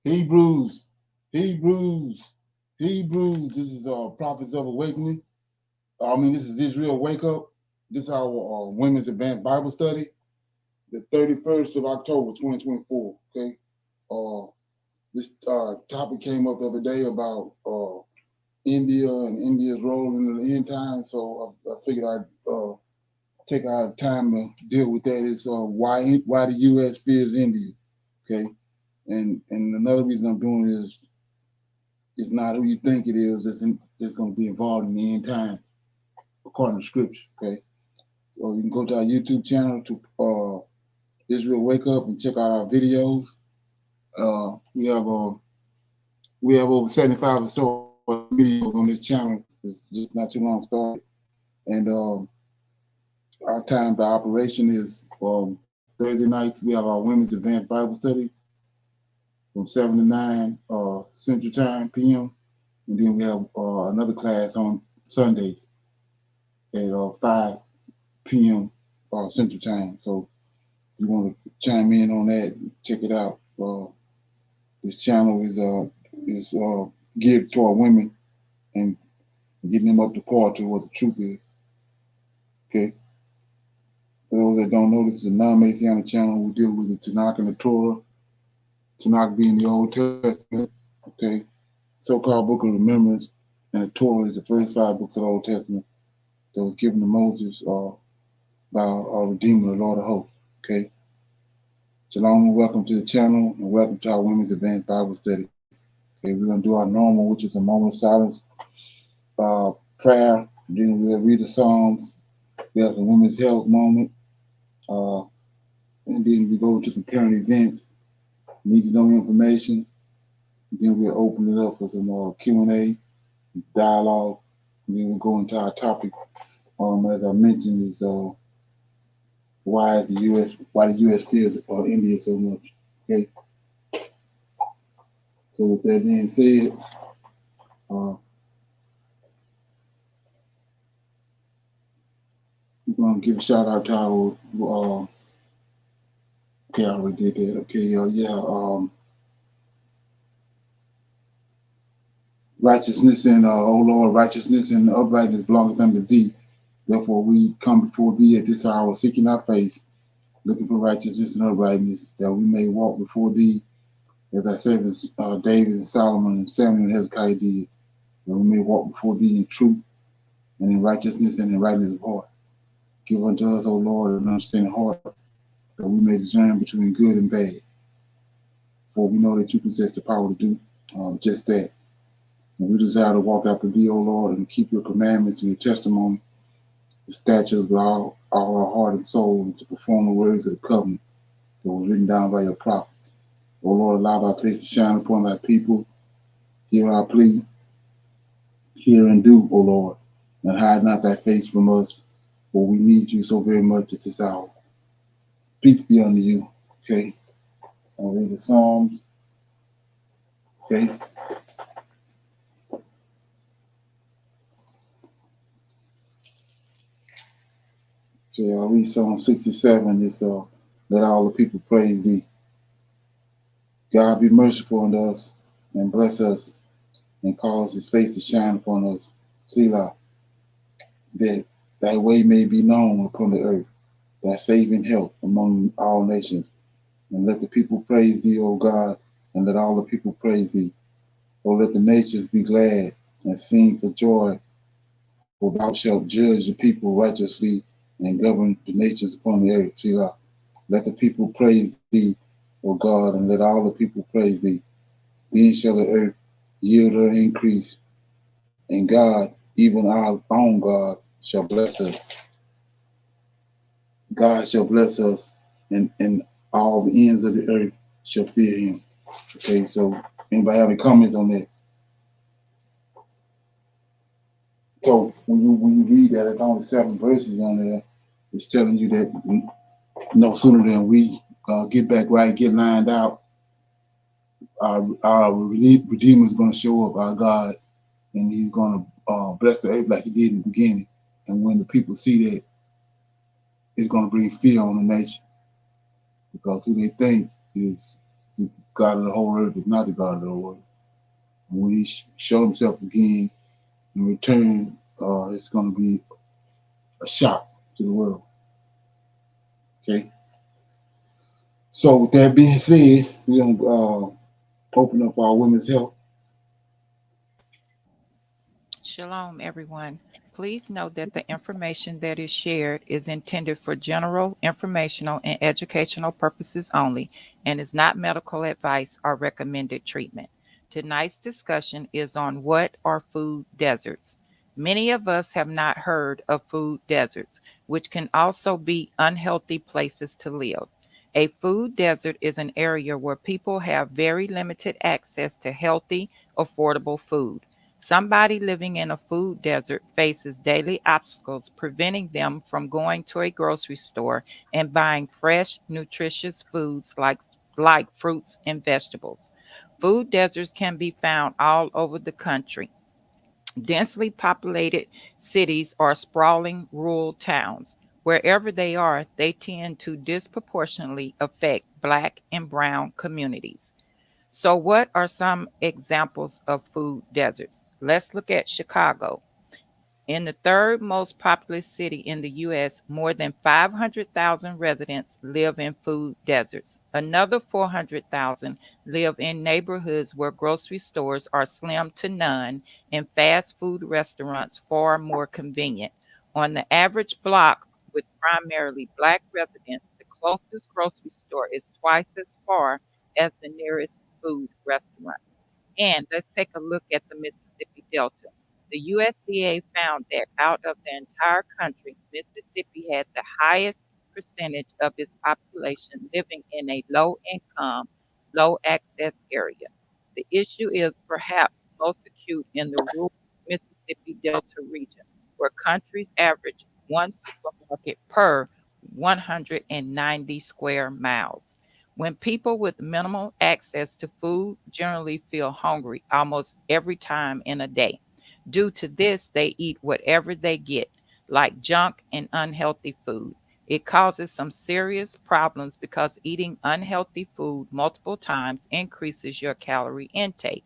Hebrews, Hebrews, Hebrews. This is Prophets of Awakening. This is Israel Wake Up. This is our Women's Advanced Bible Study, the 31st of October, 2024. Okay. This topic came up the other day about India and India's role in the end time. So I figured I'd take our time to deal with that. Is why the U.S. fears India. Okay. And another reason I'm doing it is it's not who you think it is that's going to be involved in the end time, according to Scripture. Okay, so you can go to our YouTube channel to Israel Wake Up and check out our videos. We have over 75 or so videos on this channel. It's just not too long started, and our times of operation is Thursday nights. We have our Women's Advanced Bible Study from 7 to 9 Central Time p.m. And then we have another class on Sundays at 5 p.m. Central Time. So if you want to chime in on that, check it out. This channel is geared toward women and getting them up to par to what the truth is. Okay. For those that don't know, this is a non-Messianic channel. We deal with the Tanakh and the Torah. Tanakh being the Old Testament. Okay. So-called Book of Remembrance, and the Torah is the first 5 books of the Old Testament that was given to Moses by our Redeemer, the Lord of Hosts. Okay. Shalom and welcome to the channel, and welcome to our Women's Advanced Bible Study. Okay, we're going to do our normal, which is a moment of silence, prayer. Then we'll read the Psalms. We have some women's health moment. And then we go to some current events, need to know information. Then we'll open it up for some more Q&A, dialogue. And then we'll go into our topic. As I mentioned, is why the U.S. fears India so much. Okay. So with that being said, we're gonna give a shout out to our. Okay, I already did that. Okay, righteousness and oh Lord, righteousness and uprightness belongeth unto thee. Therefore, we come before thee at this hour, seeking our face, looking for righteousness and uprightness, that we may walk before thee as thy servants David and Solomon and Samuel and Hezekiah did, that we may walk before thee in truth and in righteousness and in rightness of heart. Give unto us, O Lord, an understanding heart, that we may discern between good and bad. For we know that you possess the power to do just that. And we desire to walk after thee, O Lord, and keep your commandments and your testimony, the statutes with all our heart and soul, and to perform the words of the covenant that was written down by your prophets. O Lord, allow thy face to shine upon thy people. Hear our plea. Hear and do, O Lord, and hide not thy face from us, for we need you so very much at this hour. Peace be unto you. Okay. I'll read the Psalms. Okay. Okay, I'll read Psalm 67. It's let all the people praise thee. God be merciful unto us and bless us and cause his face to shine upon us. Selah, that thy way may be known upon the earth, thy saving help among all nations. And let the people praise thee, O God, and let all the people praise thee. O let the nations be glad and sing for joy, for thou shalt judge the people righteously and govern the nations upon the earth. Selah. Let the people praise thee, O God, and let all the people praise thee. Then shall the earth yield her increase, and God, even our own God, shall bless us. God shall bless us, and all the ends of the earth shall fear him. Okay, so anybody have any comments on that? So when you read that, it's only 7 verses on there. It's telling you that no sooner than we get back right, get lined out, our Redeemer is going to show up, our God, and He's going to bless the earth like He did in the beginning. And when the people see that, it's going to bring fear on the nation because who they think is the God of the whole earth is not the God of the whole earth. And when He show Himself again in return, it's going to be a shock to the world. Okay. So with that being said, we're going to open up our women's health. Shalom, everyone. Please note that the information that is shared is intended for general, informational, and educational purposes only and is not medical advice or recommended treatment. Tonight's discussion is on what are food deserts. Many of us have not heard of food deserts, which can also be unhealthy places to live. A food desert is an area where people have very limited access to healthy, affordable food. Somebody living in a food desert faces daily obstacles preventing them from going to a grocery store and buying fresh, nutritious foods like fruits and vegetables. Food deserts can be found all over the country. Densely populated cities or sprawling rural towns. Wherever they are, they tend to disproportionately affect Black and Brown communities. So, what are some examples of food deserts? Let's look at Chicago. In the third most populous city in the U.S., more than 500,000 residents live in food deserts. Another 400,000 live in neighborhoods where grocery stores are slim to none and fast food restaurants far more convenient. On the average block with primarily Black residents, the closest grocery store is twice as far as the nearest food restaurant. And let's take a look at the Mississippi Delta. The USDA found that out of the entire country, Mississippi had the highest percentage of its population living in a low income, low access area. The issue is perhaps most acute in the rural Mississippi Delta region, where countries average one supermarket per 190 square miles. When people with minimal access to food generally feel hungry almost every time in a day. Due to this, they eat whatever they get, like junk and unhealthy food. It causes some serious problems because eating unhealthy food multiple times increases your calorie intake.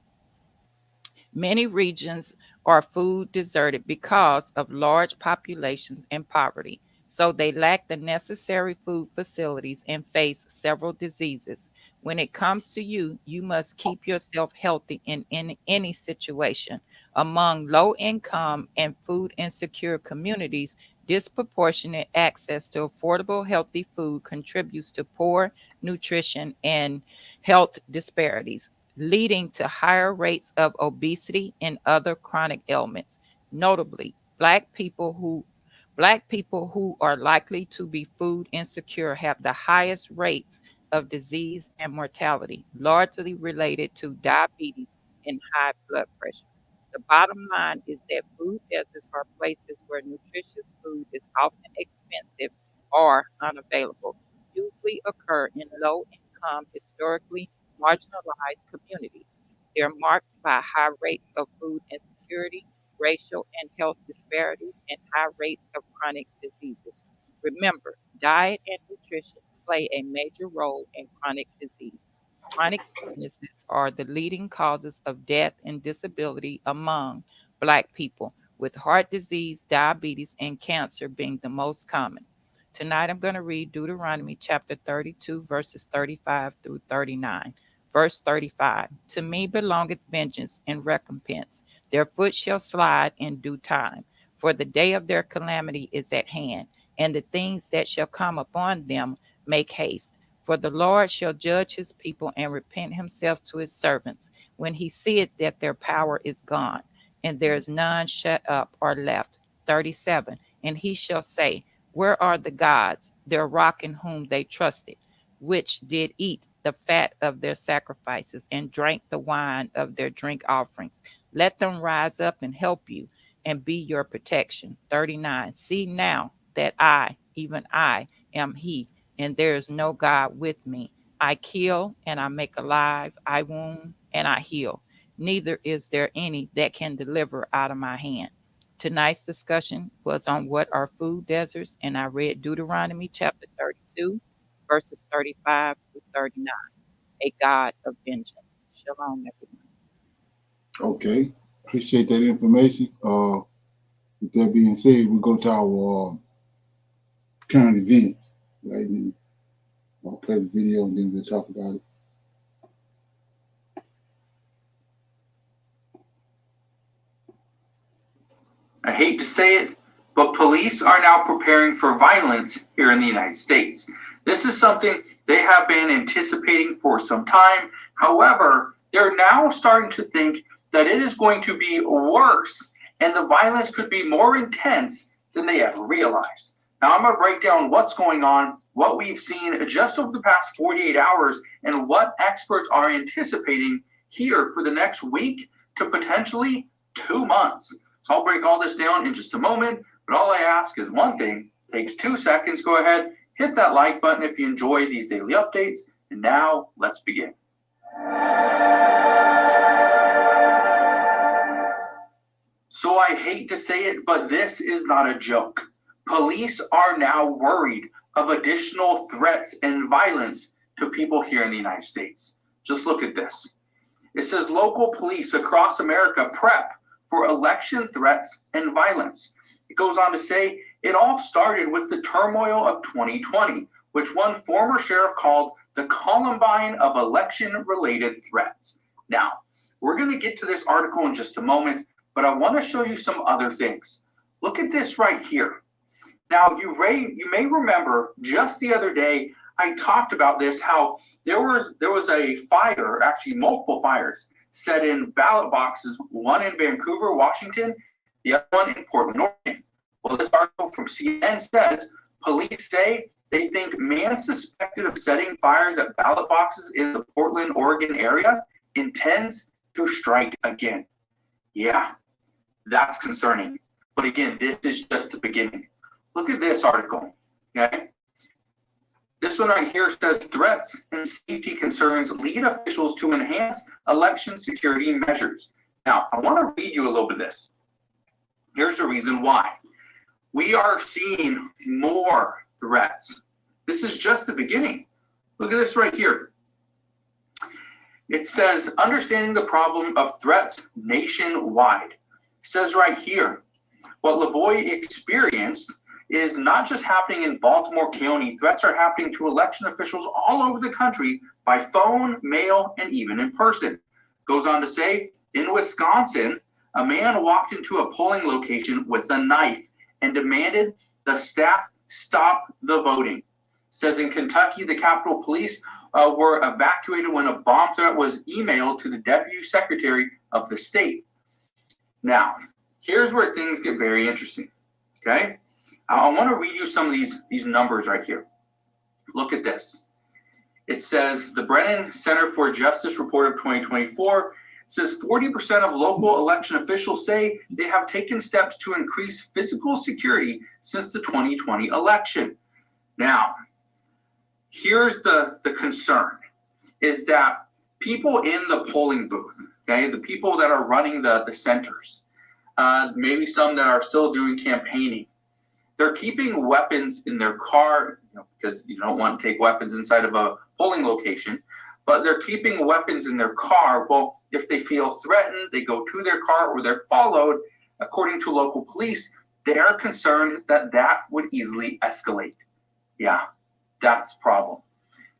Many regions are food deserted because of large populations and poverty, so they lack the necessary food facilities and face several diseases. When it comes to you, you must keep yourself healthy in any situation. Among low income and food insecure communities, disproportionate access to affordable, healthy food contributes to poor nutrition and health disparities, leading to higher rates of obesity and other chronic ailments. Notably, black people who are likely to be food insecure have the highest rates of disease and mortality, largely related to diabetes and high blood pressure. The bottom line is that food deserts are places where nutritious food is often expensive or unavailable, usually occur in low income, historically marginalized communities. They're marked by high rates of food insecurity, racial and health disparities, and high rates of chronic diseases. Remember, diet and nutrition play a major role in chronic disease. Chronic illnesses are the leading causes of death and disability among Black people, with heart disease, diabetes, and cancer being the most common. Tonight I'm going to read Deuteronomy chapter 32, verses 35 through 39. Verse 35. To me belongeth vengeance and recompense. Their foot shall slide in due time, for the day of their calamity is at hand, and the things that shall come upon them make haste. For the Lord shall judge his people and repent himself to his servants when he seeth that their power is gone, and there is none shut up or left. 37. And he shall say, where are the gods, their rock in whom they trusted, which did eat the fat of their sacrifices and drank the wine of their drink offerings? Let them rise up and help you. and be your protection. 39. See now that I, even I, am He, and there is no God with me. I kill and I make alive, I wound and I heal. Neither is there any that can deliver out of my hand. Tonight's discussion was on what are food deserts, and I read Deuteronomy chapter 32, verses 35 through 39. A God of vengeance. Shalom, everyone. Okay, appreciate that information. With that being said, we go to our current events. Right, and I'll play the video and then we'll talk about it. I hate to say it, but police are now preparing for violence here in the United States. This is something they have been anticipating for some time. However, they're now starting to think that it is going to be worse and the violence could be more intense than they ever realized. Now, I'm going to break down what's going on, what we've seen just over the past 48 hours, and what experts are anticipating here for the next week to potentially 2 months. So I'll break all this down in just a moment, but all I ask is one thing. It takes 2 seconds. Go ahead, hit that like button if you enjoy these daily updates. And now let's begin. So I hate to say it, but this is not a joke. Police are now worried of additional threats and violence to people here in the United States. Just look at this. It says local police across America prep for election threats and violence. It goes on to say it all started with the turmoil of 2020, which one former sheriff called the Columbine of election-related threats. Now, we're going to get to this article in just a moment, but I want to show you some other things. Look at this right here. Now, you may remember just the other day, I talked about this, how there was a fire, actually multiple fires, set in ballot boxes, one in Vancouver, Washington, the other one in Portland, Oregon. Well, this article from CNN says police say they think man suspected of setting fires at ballot boxes in the Portland, Oregon area intends to strike again. Yeah, that's concerning. But again, this is just the beginning. Look at this article, okay? This one right here says threats and safety concerns lead officials to enhance election security measures. Now, I want to read you a little bit of this. Here's the reason why. We are seeing more threats. This is just the beginning. Look at this right here. It says, understanding the problem of threats nationwide. It says right here, what Lavoie experienced is not just happening in Baltimore County. Threats are happening to election officials all over the country by phone, mail, and even in person. Goes on to say, in Wisconsin, a man walked into a polling location with a knife and demanded the staff stop the voting. Says in Kentucky, the Capitol Police were evacuated when a bomb threat was emailed to the Deputy Secretary of the state. Now, here's where things get very interesting, okay? I want to read you some of these numbers right here. Look at this. It says the Brennan Center for Justice report of 2024 says 40% of local election officials say they have taken steps to increase physical security since the 2020 election. Now, here's the concern, is that people in the polling booth, okay, the people that are running the centers, maybe some that are still doing campaigning, they're keeping weapons in their car, because you don't want to take weapons inside of a polling location, but they're keeping weapons in their car. Well, if they feel threatened, they go to their car or they're followed. According to local police, they're concerned that that would easily escalate. Yeah, that's a problem.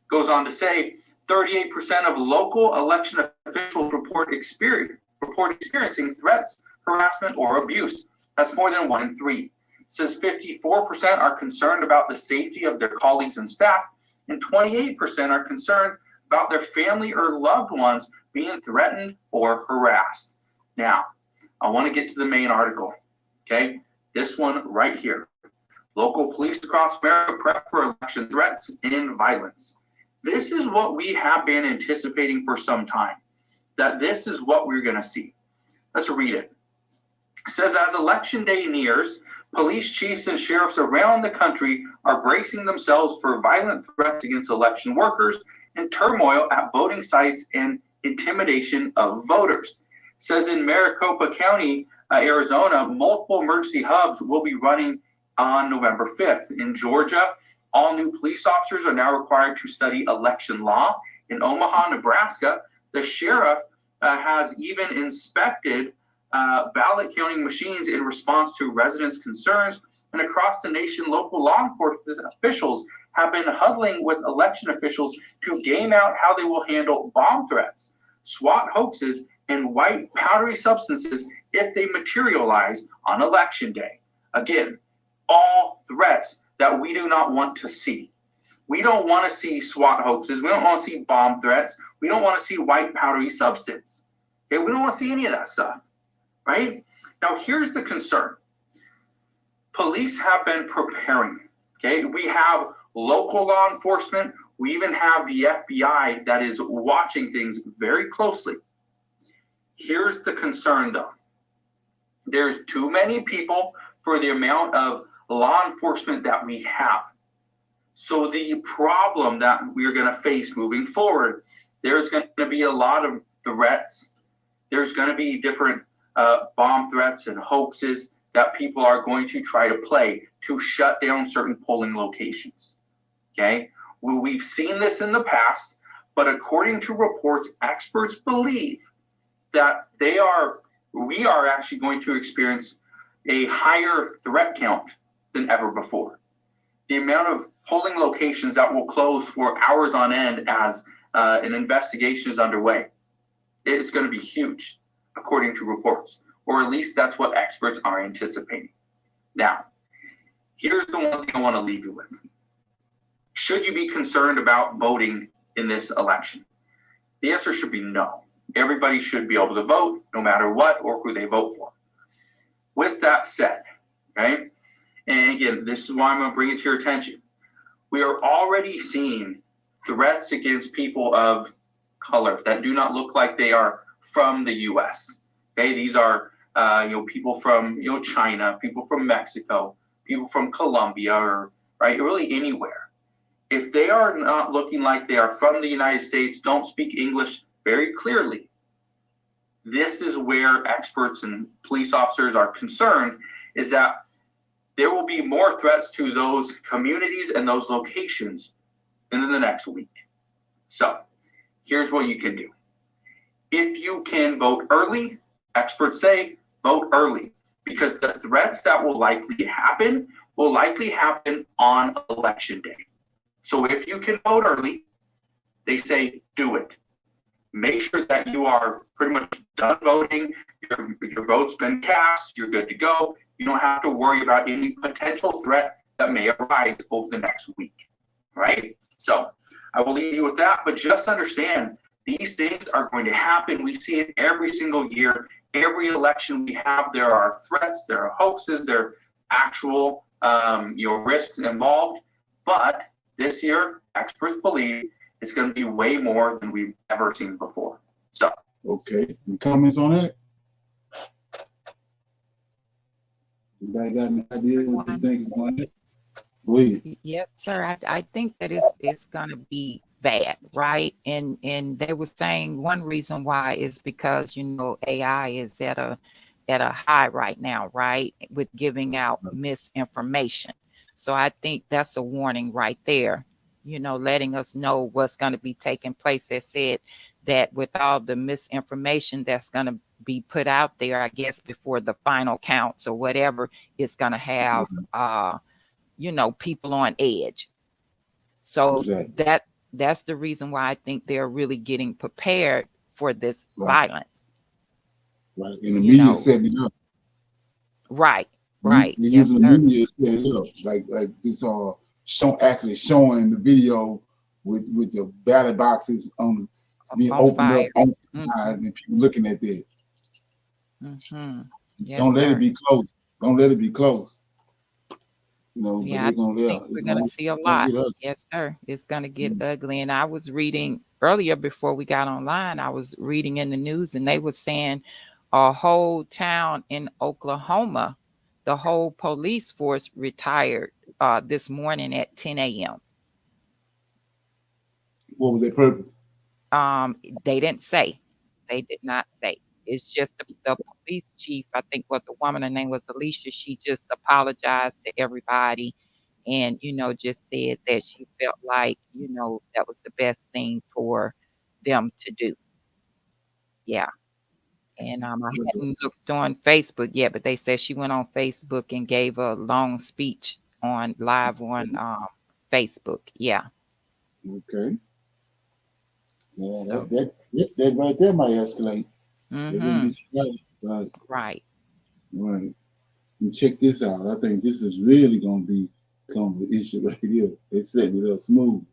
Goes on to say 38% of local election officials report experiencing threats, harassment, or abuse. That's more than 1 in 3. Says 54% are concerned about the safety of their colleagues and staff, and 28% are concerned about their family or loved ones being threatened or harassed. Now, I want to get to the main article, okay? This one right here. Local police across America prep for election threats and violence. This is what we have been anticipating for some time, that this is what we're going to see. Let's read it. says as election day nears, police chiefs and sheriffs around the country are bracing themselves for violent threats against election workers and turmoil at voting sites and intimidation of voters. Says in Maricopa County, Arizona, multiple emergency hubs will be running on November 5th. In Georgia, all new police officers are now required to study election law. In Omaha, Nebraska, the sheriff has even inspected ballot counting machines in response to residents' concerns. And across the nation, local law enforcement officials have been huddling with election officials to game out how they will handle bomb threats, SWAT hoaxes, and white powdery substances if they materialize on election day. Again, all threats that we do not want to see. We don't want to see SWAT hoaxes. We don't want to see bomb threats. We don't want to see white powdery substance. Okay, we don't want to see any of that stuff, right? Now, here's the concern. Police have been preparing, okay? We have local law enforcement. We even have the FBI that is watching things very closely. Here's the concern, though. There's too many people for the amount of law enforcement that we have. So the problem that we're going to face moving forward, there's going to be a lot of threats. There's going to be different bomb threats and hoaxes that people are going to try to play to shut down certain polling locations. Okay, we've seen this in the past, but according to reports, experts believe that we are actually going to experience a higher threat count than ever before. The amount of polling locations that will close for hours on end as an investigation is underway, it's going to be huge, according to reports, or at least that's what experts are anticipating. Now, here's the one thing I want to leave you with. Should you be concerned about voting in this election? The answer should be no. Everybody should be able to vote, no matter what or who they vote for. With that said, okay, and again, this is why I'm going to bring it to your attention. We are already seeing threats against people of color that do not look like they are from the U.S. Okay, these are people from China, people from Mexico, people from Colombia, or right, really anywhere. If they are not looking like they are from the United States, don't speak English very clearly, this is where experts and police officers are concerned, is that there will be more threats to those communities and those locations in the next week. So here's what you can do. If you can vote early, experts say vote early, because the threats that will likely happen on election day. So if you can vote early, they say do it. Make sure that you are pretty much done voting, your vote's been cast, you're good to go. You don't have to worry about any potential threat that may arise over the next week, right? So I will leave you with that, but just understand these things are going to happen. We see it every single year. Every election we have, there are threats, there are hoaxes, there are actual risks involved. But this year, experts believe it's going to be way more than we've ever seen before. So, okay, any comments on that? Anybody got any idea what they think is going to happen? Yes, sir. I think that it's going to be bad, right? And they were saying one reason why is because AI is at a high right now, right, with giving out misinformation. So I think that's a warning right there, letting us know what's going to be taking place. They said that with all the misinformation that's going to be put out there, I guess before the final counts or whatever, it's going to have people on edge. So exactly. That's the reason why I think they're really getting prepared for this violence. Right. And the media set it up. Right. The media set it up. Like this actually showing the video with the ballot boxes being opened fire. Up on fire and people looking at that. Mm-hmm. Yes, don't let it be close. Don't let it be close. I think we're going to see a lot. Yes, sir. It's going to get ugly. And I was reading earlier before we got online, I was reading in the news and they were saying a whole town in Oklahoma, the whole police force retired this morning at 10 a.m. What was their purpose? They didn't say. They did not say. It's just the police chief, I think was a woman, her name was Alicia. She just apologized to everybody and, just said that she felt like, that was the best thing for them to do. Yeah. And I hadn't looked on Facebook yet, but they said she went on Facebook and gave a long speech live on Facebook. Yeah. Okay. Yeah, So, that right there might escalate. mhm. Right. Right. And check this out. I think this is really going to become an issue right here. They're setting it up smooth.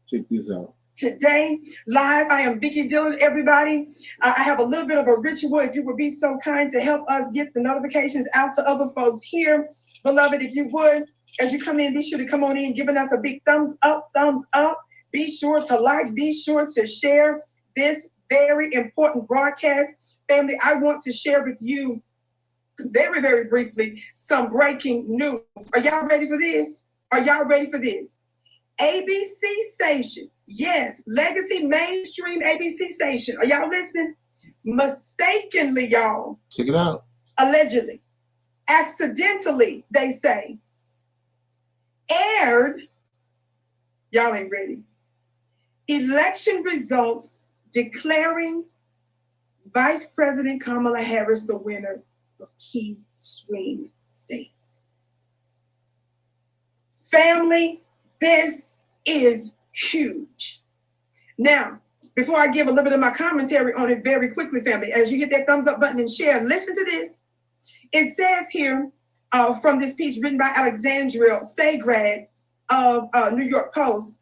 Check this out. Today, live, I am Vicki Dillon, everybody. I have a little bit of a ritual. If you would be so kind to help us get the notifications out to other folks here. Beloved, if you would, as you come in, be sure to come on in, giving us a big thumbs up, thumbs up. Be sure to like, be sure to share this very important broadcast. Family, I want to share with you very, very briefly some breaking news. Are y'all ready for this? Are y'all ready for this? ABC station, yes, legacy mainstream ABC station. Are y'all listening? Mistakenly, y'all. Check it out. Allegedly, accidentally, they say, aired, y'all ain't ready, election results declaring Vice President Kamala Harris the winner of key swing states. Family, this is huge. Now, before I give a little bit of my commentary on it very quickly, family, as you hit that thumbs up button and share, listen to this. It says here from this piece written by Alexandria Stagrad of New York Post,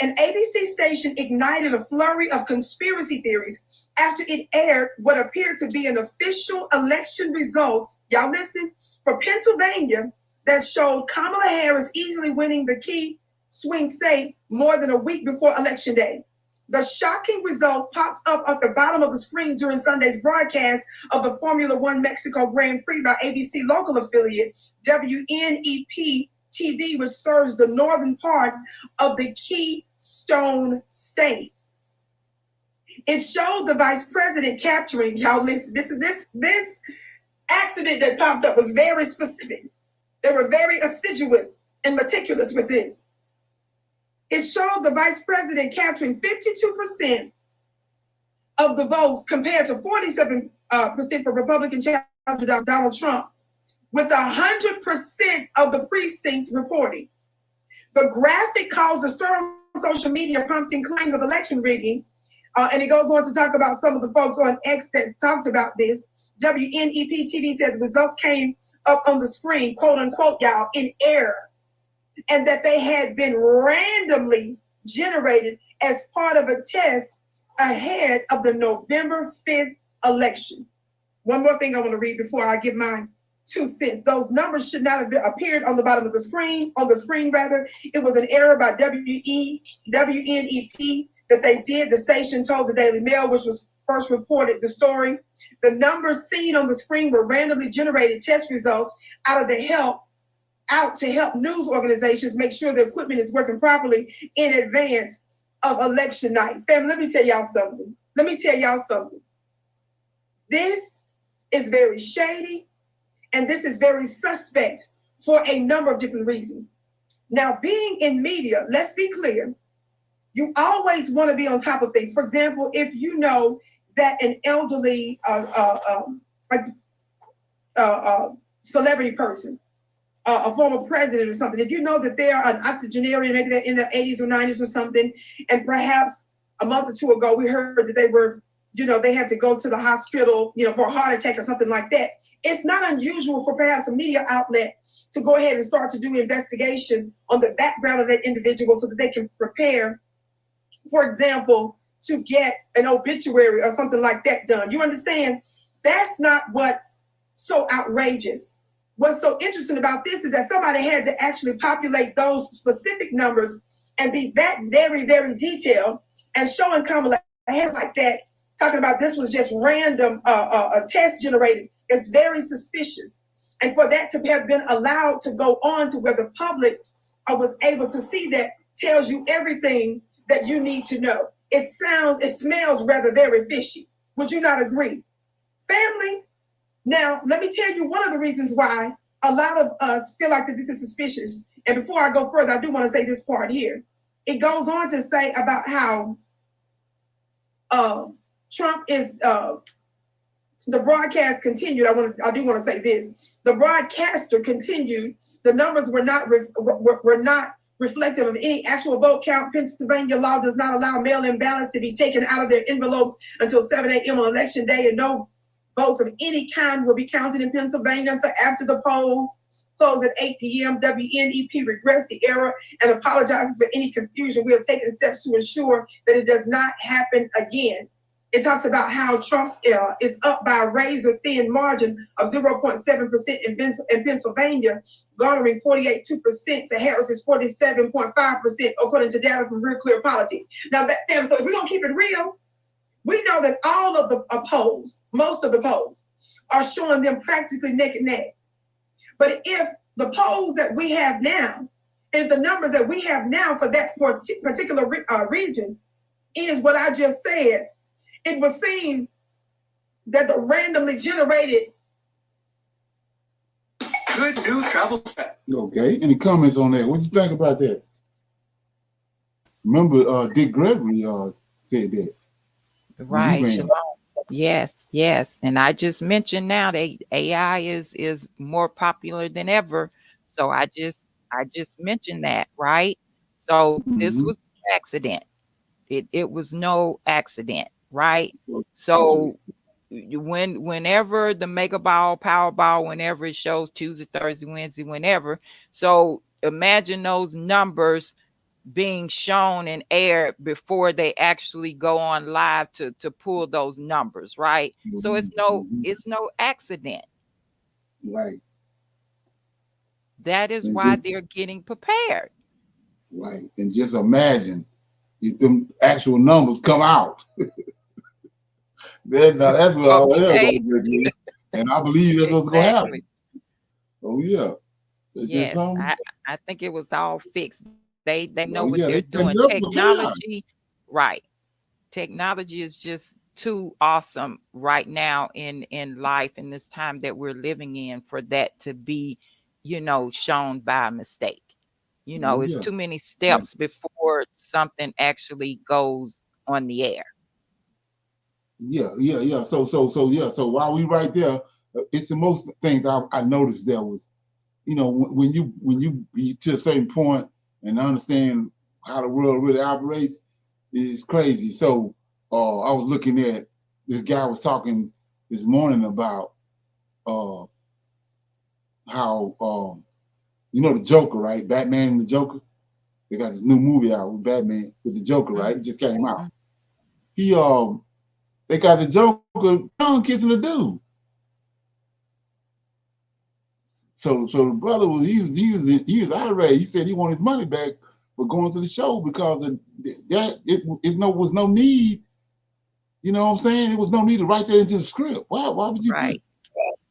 an ABC station ignited a flurry of conspiracy theories after it aired what appeared to be an official election results, y'all listening, for Pennsylvania that showed Kamala Harris easily winning the key swing state more than a week before Election Day. The shocking result popped up at the bottom of the screen during Sunday's broadcast of the Formula One Mexico Grand Prix by ABC local affiliate WNEP TV, which serves the northern part of the Keystone State. It showed the vice president capturing, y'all listen, this accident that popped up was very specific. They were very assiduous and meticulous with this. It showed the vice president capturing 52% of the votes compared to 47% for Republican challenger Donald Trump, with 100% of the precincts reporting. The graphic caused a stir on social media, prompting claims of election rigging. And it goes on to talk about some of the folks on X that's talked about this. WNEP TV said the results came up on the screen, quote unquote, y'all, in error, and that they had been randomly generated as part of a test ahead of the November 5th election. One more thing I want to read before I give my 2 cents. Those numbers should not have appeared on the bottom of the screen, It was an error by WNEP that they did. The station told the Daily Mail, which was first reported the story. The numbers seen on the screen were randomly generated test results out to help news organizations make sure the equipment is working properly in advance of election night. Family, let me tell y'all something. This is very shady, and this is very suspect for a number of different reasons. Now, being in media, let's be clear, you always want to be on top of things. For example, if you know that an elderly celebrity person, a former president or something, if you know that they are an octogenarian, maybe they're in their 80s or 90s or something, and perhaps a month or two ago we heard that they were, they had to go to the hospital, for a heart attack or something like that. It's not unusual for perhaps a media outlet to go ahead and start to do investigation on the background of that individual so that they can prepare, for example, to get an obituary or something like that done. You understand? That's not what's so outrageous. What's so interesting about this is that somebody had to actually populate those specific numbers and be that very, very detailed and showing Kamala Harris like that talking about this was just random, a test generated, is very suspicious. And for that to have been allowed to go on to where the public was able to see that tells you everything that you need to know. It smells rather very fishy. Would you not agree? Family, now let me tell you one of the reasons why a lot of us feel like that this is suspicious. And before I go further, I do want to say this part here. It goes on to say about how Trump is, the broadcast continued. I do want to say this. The broadcaster continued. The numbers were not reflective of any actual vote count. Pennsylvania law does not allow mail-in ballots to be taken out of their envelopes until 7 a.m. on election day, and no votes of any kind will be counted in Pennsylvania until after the polls close at 8 p.m. WNEP regrets the error and apologizes for any confusion. We have taken steps to ensure that it does not happen again. It talks about how Trump is up by a razor-thin margin of 0.7% in Pennsylvania, garnering 48.2% to Harris's 47.5%, according to data from Real Clear Politics. Now, fam, so if we're going to keep it real, we know that all of the polls, most of the polls, are showing them practically neck and neck. But if the polls that we have now, and the numbers that we have now for that particular region is what I just said, it would seem that the randomly generated. Good news travel. Okay, any comments on that? What do you think about that? Remember, Dick Gregory said that. Right. Shalom. Yes, yes. And I just mentioned now that AI is more popular than ever. So I just mentioned that, right? So this was an accident. It was no accident, right? So whenever the Mega Ball, Powerball, whenever it shows Tuesday, Thursday, Wednesday, whenever. So imagine those numbers being shown and aired before they actually go on live to pull those numbers, right? So it's no accident. Right. That is why they're getting prepared. Right. And just imagine if the actual numbers come out. That's what all hell gonna be. And I believe that's what's gonna happen. Oh yeah. Yes, I think it was all fixed. They know what they're doing. Technology, right. Technology is just too awesome right now in life in this time that we're living in for that to be, shown by mistake. It's too many steps before something actually goes on the air. Yeah. So while we right there, it's the most things I noticed there was, when you be to a certain point and understand how the world really operates, it's crazy. So I was looking at this guy was talking this morning about how the Joker, right? Batman and the Joker. They got this new movie out with Batman with the Joker, right? It just came out. They got the Joker tongue kissing the dude. So the brother was outraged. He said he wanted his money back for going to the show because of that it was no need. You know what I'm saying? There was no need to write that into the script. Why would you? Right.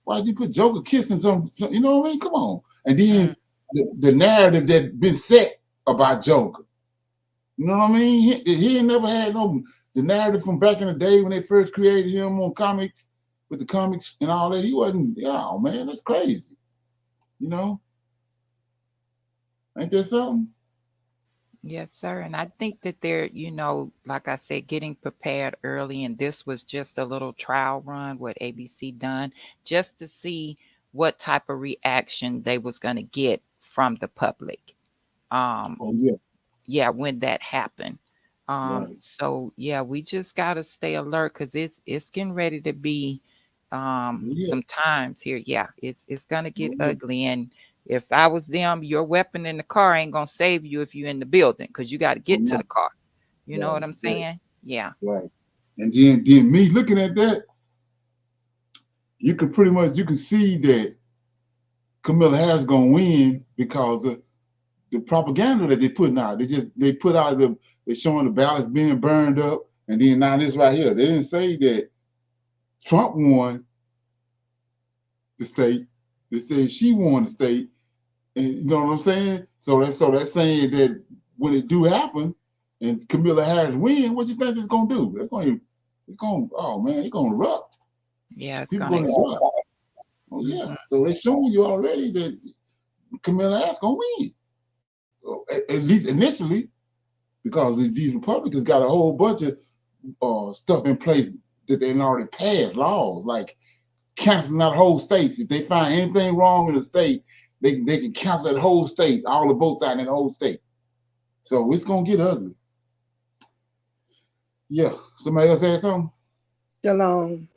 Why did you put Joker kissing some? You know what I mean? Come on. And then the narrative that been set about Joker. You know what I mean? He ain't never had the narrative from back in the day when they first created him on comics with the comics and all that. He wasn't. Oh man, that's crazy. Ain't that something? Yes, sir. And I think that they're, like I said, getting prepared early. And this was just a little trial run, what ABC done, just to see what type of reaction they was going to get from the public. When that happened. Right. So we just got to stay alert because it's getting ready to be some times here. It's going to get ugly. And if I was them, your weapon in the car ain't going to save you if you're in the building because you got to get to the car. You know what I'm saying? Yeah. Right. And then me looking at that, you can see that Kamala Harris going to win because of the propaganda that they putting out. They put out they're showing the ballots being burned up And then now this right here, they didn't say that Trump won the state. They said she won the state. And you know what I'm saying? So that's saying that when it do happen and Kamala Harris win, what you think it's gonna do? It's gonna oh man, it's gonna erupt. Yeah, it's People gonna gonna erupt. Oh yeah. Mhm. So they showing you already that Kamala Harris gonna win. At least initially, because these Republicans got a whole bunch of stuff in place that they already passed laws, like canceling out whole states. If they find anything wrong in the state, they can cancel that whole state, all the votes out in that whole state. So it's gonna get ugly. Yeah. Somebody else had something? Shalom.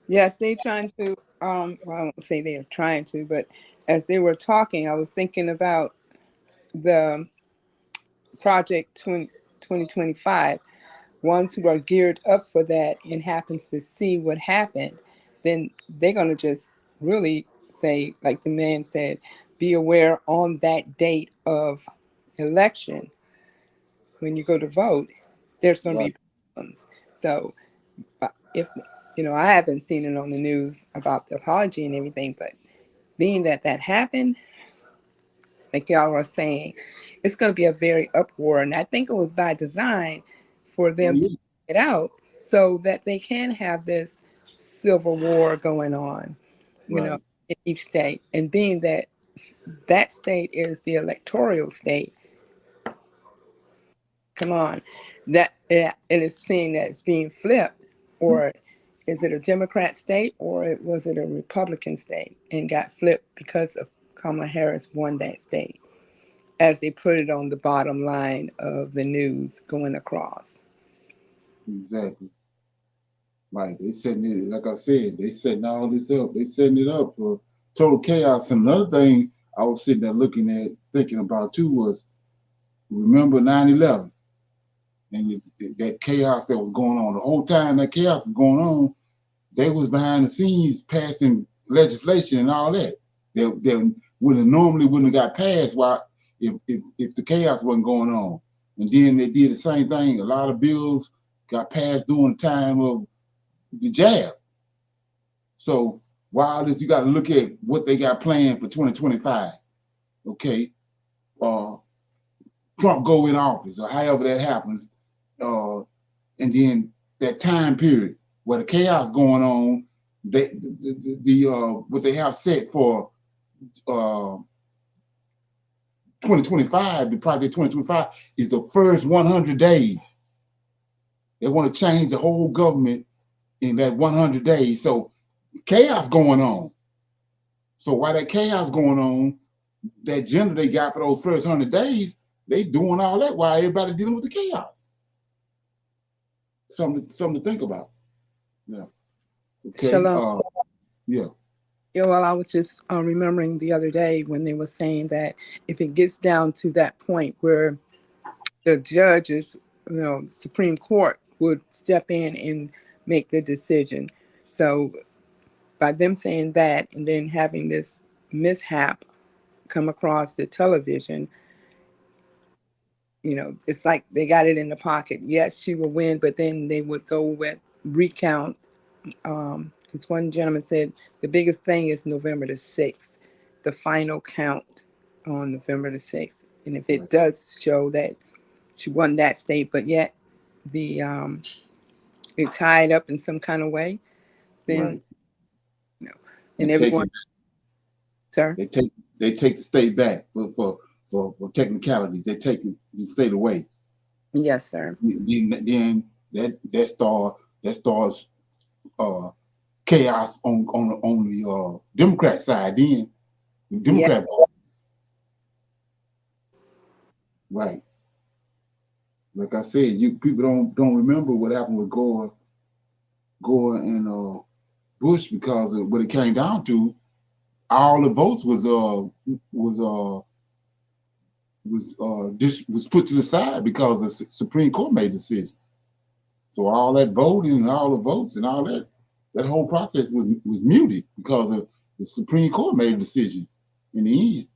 Yes, they trying to, well, I won't say they're trying to, but as they were talking, I was thinking about the Project 2025. Ones who are geared up for that and happens to see what happened, then they're going to just really say, like the man said, be aware on that date of election when you go to vote, there's going to be problems. So if, I haven't seen it on the news about the apology and everything, but being that happened, like y'all were saying, it's going to be a very uproar. And I think it was by design for them to get out so that they can have this civil war going on, in each state. And being that that state is the electoral state, come on, that and it's saying that it's being flipped, or is it a Democrat state or was it a Republican state and got flipped because of Kamala Harris won that state, as they put it on the bottom line of the news going across. Exactly. Right. They setting it, like I said, they setting all this up. They setting it up for total chaos. And another thing I was sitting there looking at, thinking about too, was remember 9/11 and that chaos that was going on. The whole time that chaos was going on, they was behind the scenes passing legislation and all that. They wouldn't have got passed while if the chaos wasn't going on. And then they did the same thing. A lot of bills got passed during the time of the jab. So while this, you got to look at what they got planned for 2025. Okay, Trump go in office or however that happens, and then that time period where the chaos going on, what they have set for 2025, the project 2025 is the first 100 days. They want to change the whole government in that 100 days. So chaos going on. So while that chaos going on, that agenda they got for those first 100 days, they doing all that while everybody dealing with the chaos. Something to think about. Yeah. Okay. Shalom. Yeah. Yeah, well, I was just remembering the other day when they were saying that if it gets down to that point where the judges, Supreme Court would step in and make the decision. So by them saying that and then having this mishap come across the television, it's like they got it in the pocket. Yes, she will win, but then they would go with recount. Because one gentleman said the biggest thing is November the 6th, the final count on November the 6th. And if it does show that she won that state, but yet it tied up in some kind of way, then and everyone, sir, they take the state back for technicalities. They take the state away. Yes, sir. Then that starts chaos on the Democrat side. Then the Democrat right. Like I said, people don't remember what happened with Gore and Bush, because of what it came down to. All the votes was put to the side because the Supreme Court made a decision. So all that voting and all the votes and all that whole process was muted because of the Supreme Court made a decision in the end,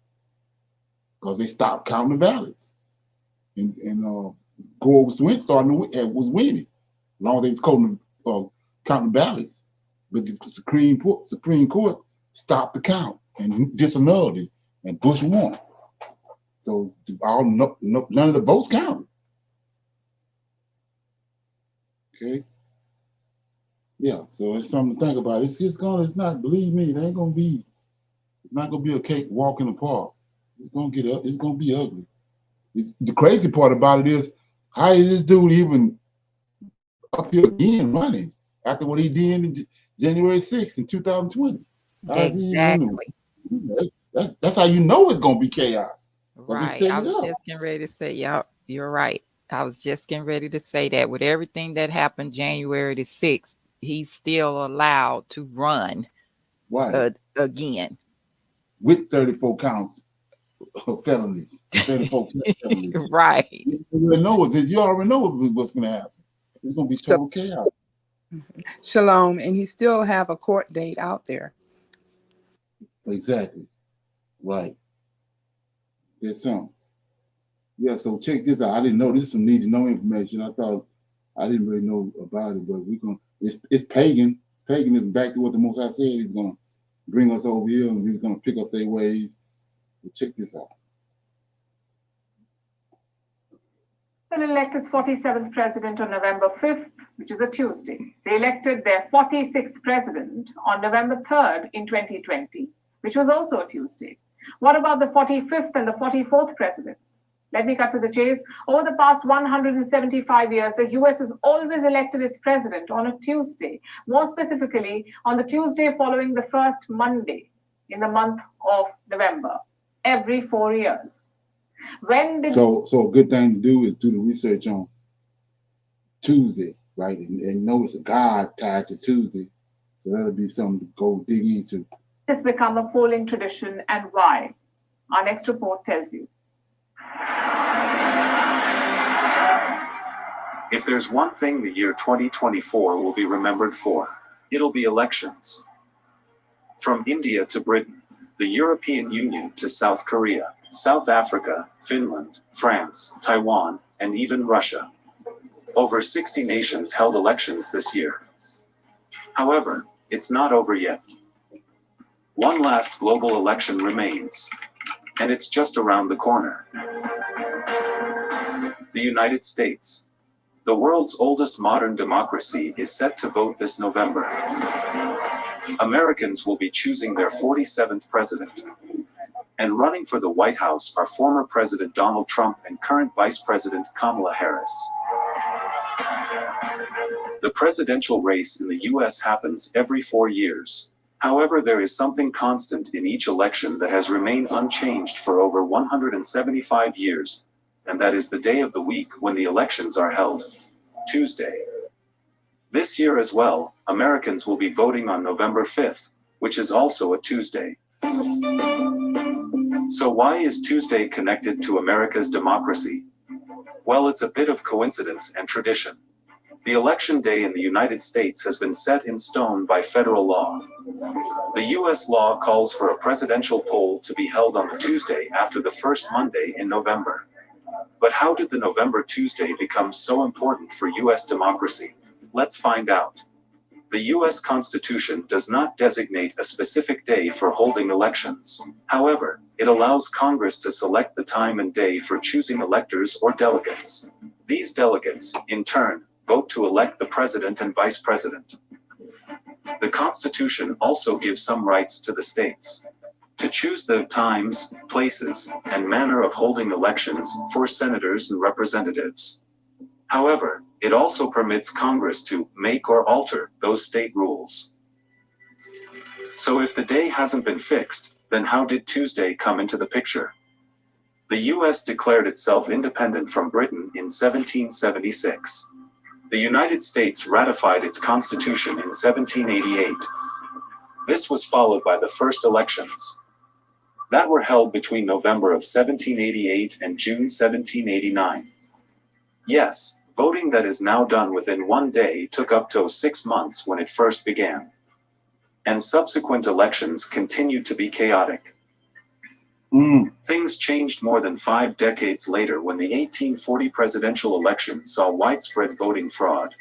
because they stopped counting the ballots. And go over swing starting was winning, as long as they was counting ballots. But the Supreme Court stopped the count and disannulled it, and Bush won. So none of the votes counted. Okay. Yeah, so it's something to think about. It's not, believe me, it's not gonna be a cake walk in the park. It's gonna get up, it's gonna be ugly. The crazy part about it is, how is this dude even up here again running after what he did in January 6th in 2020? Exactly. That's how you know it's gonna be chaos. Right. I was just getting ready to say, yeah, you're right. I was just getting ready to say that with everything that happened January the 6th, he's still allowed to run again. With 34 counts of felonies. 34 felonies. Right. You already know what's going to happen. It's going to be total chaos. Shalom. And you still have a court date out there. Exactly. Right. There's some. Yeah, so check this out. I didn't know this is some need to know information. I thought I didn't really know about it, but it's pagan. Paganism, back to what the Most High said. He's gonna bring us over here and he's gonna pick up their ways. But check this out. They elected its 47th president on November 5th, which is a Tuesday. They elected their 46th president on November 3rd in 2020, which was also a Tuesday. What about the 45th and the 44th presidents? Let me cut to the chase. Over the past 175 years, the US has always elected its president on a Tuesday, more specifically on the Tuesday following the first Monday in the month of November, every 4 years. So a good thing to do is do the research on Tuesday, right? And notice God ties to Tuesday. So that'll be something to go dig into. This has become a polling tradition, and why? Our next report tells you. If there's one thing the year 2024 will be remembered for, it'll be elections. From India to Britain, the European Union to South Korea, South Africa, Finland, France, Taiwan, and even Russia. Over 60 nations held elections this year. However, it's not over yet. One last global election remains, and it's just around the corner. The United States, the world's oldest modern democracy, is set to vote this November. Americans will be choosing their 47th president. And running for the White House are former President Donald Trump and current Vice President Kamala Harris. The presidential race in the US happens every 4 years. However, there is something constant in each election that has remained unchanged for over 175 years, and that is the day of the week when the elections are held, Tuesday. This year as well, Americans will be voting on November 5th, which is also a Tuesday. So why is Tuesday connected to America's democracy? Well, it's a bit of coincidence and tradition. The election day in the United States has been set in stone by federal law. The US law calls for a presidential poll to be held on the Tuesday after the first Monday in November. But how did the November Tuesday become so important for US democracy? Let's find out. The US Constitution does not designate a specific day for holding elections. However, it allows Congress to select the time and day for choosing electors or delegates. These delegates, in turn, vote to elect the president and vice president. The Constitution also gives some rights to the states to choose the times, places, and manner of holding elections for senators and representatives. However, it also permits Congress to make or alter those state rules. So if the day hasn't been fixed, then how did Tuesday come into the picture? The US declared itself independent from Britain in 1776. The United States ratified its Constitution in 1788. This was followed by the first elections that were held between November of 1788 and June 1789. Yes, voting that is now done within 1 day took up to 6 months when it first began. And subsequent elections continued to be chaotic. Things changed more than 5 decades later when the 1840 presidential election saw widespread voting fraud.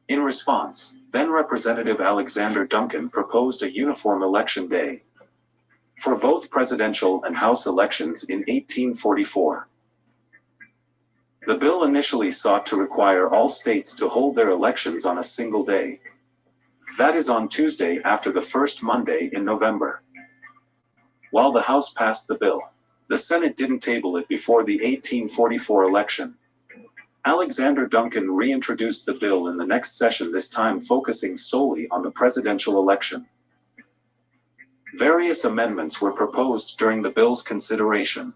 In response, then Representative Alexander Duncan proposed a uniform election day for both presidential and House elections in 1844. The bill initially sought to require all states to hold their elections on a single day. That is on Tuesday after the first Monday in November. While the House passed the bill, the Senate didn't table it before the 1844 election. Alexander Duncan reintroduced the bill in the next session, this time focusing solely on the presidential election. Various amendments were proposed during the bill's consideration.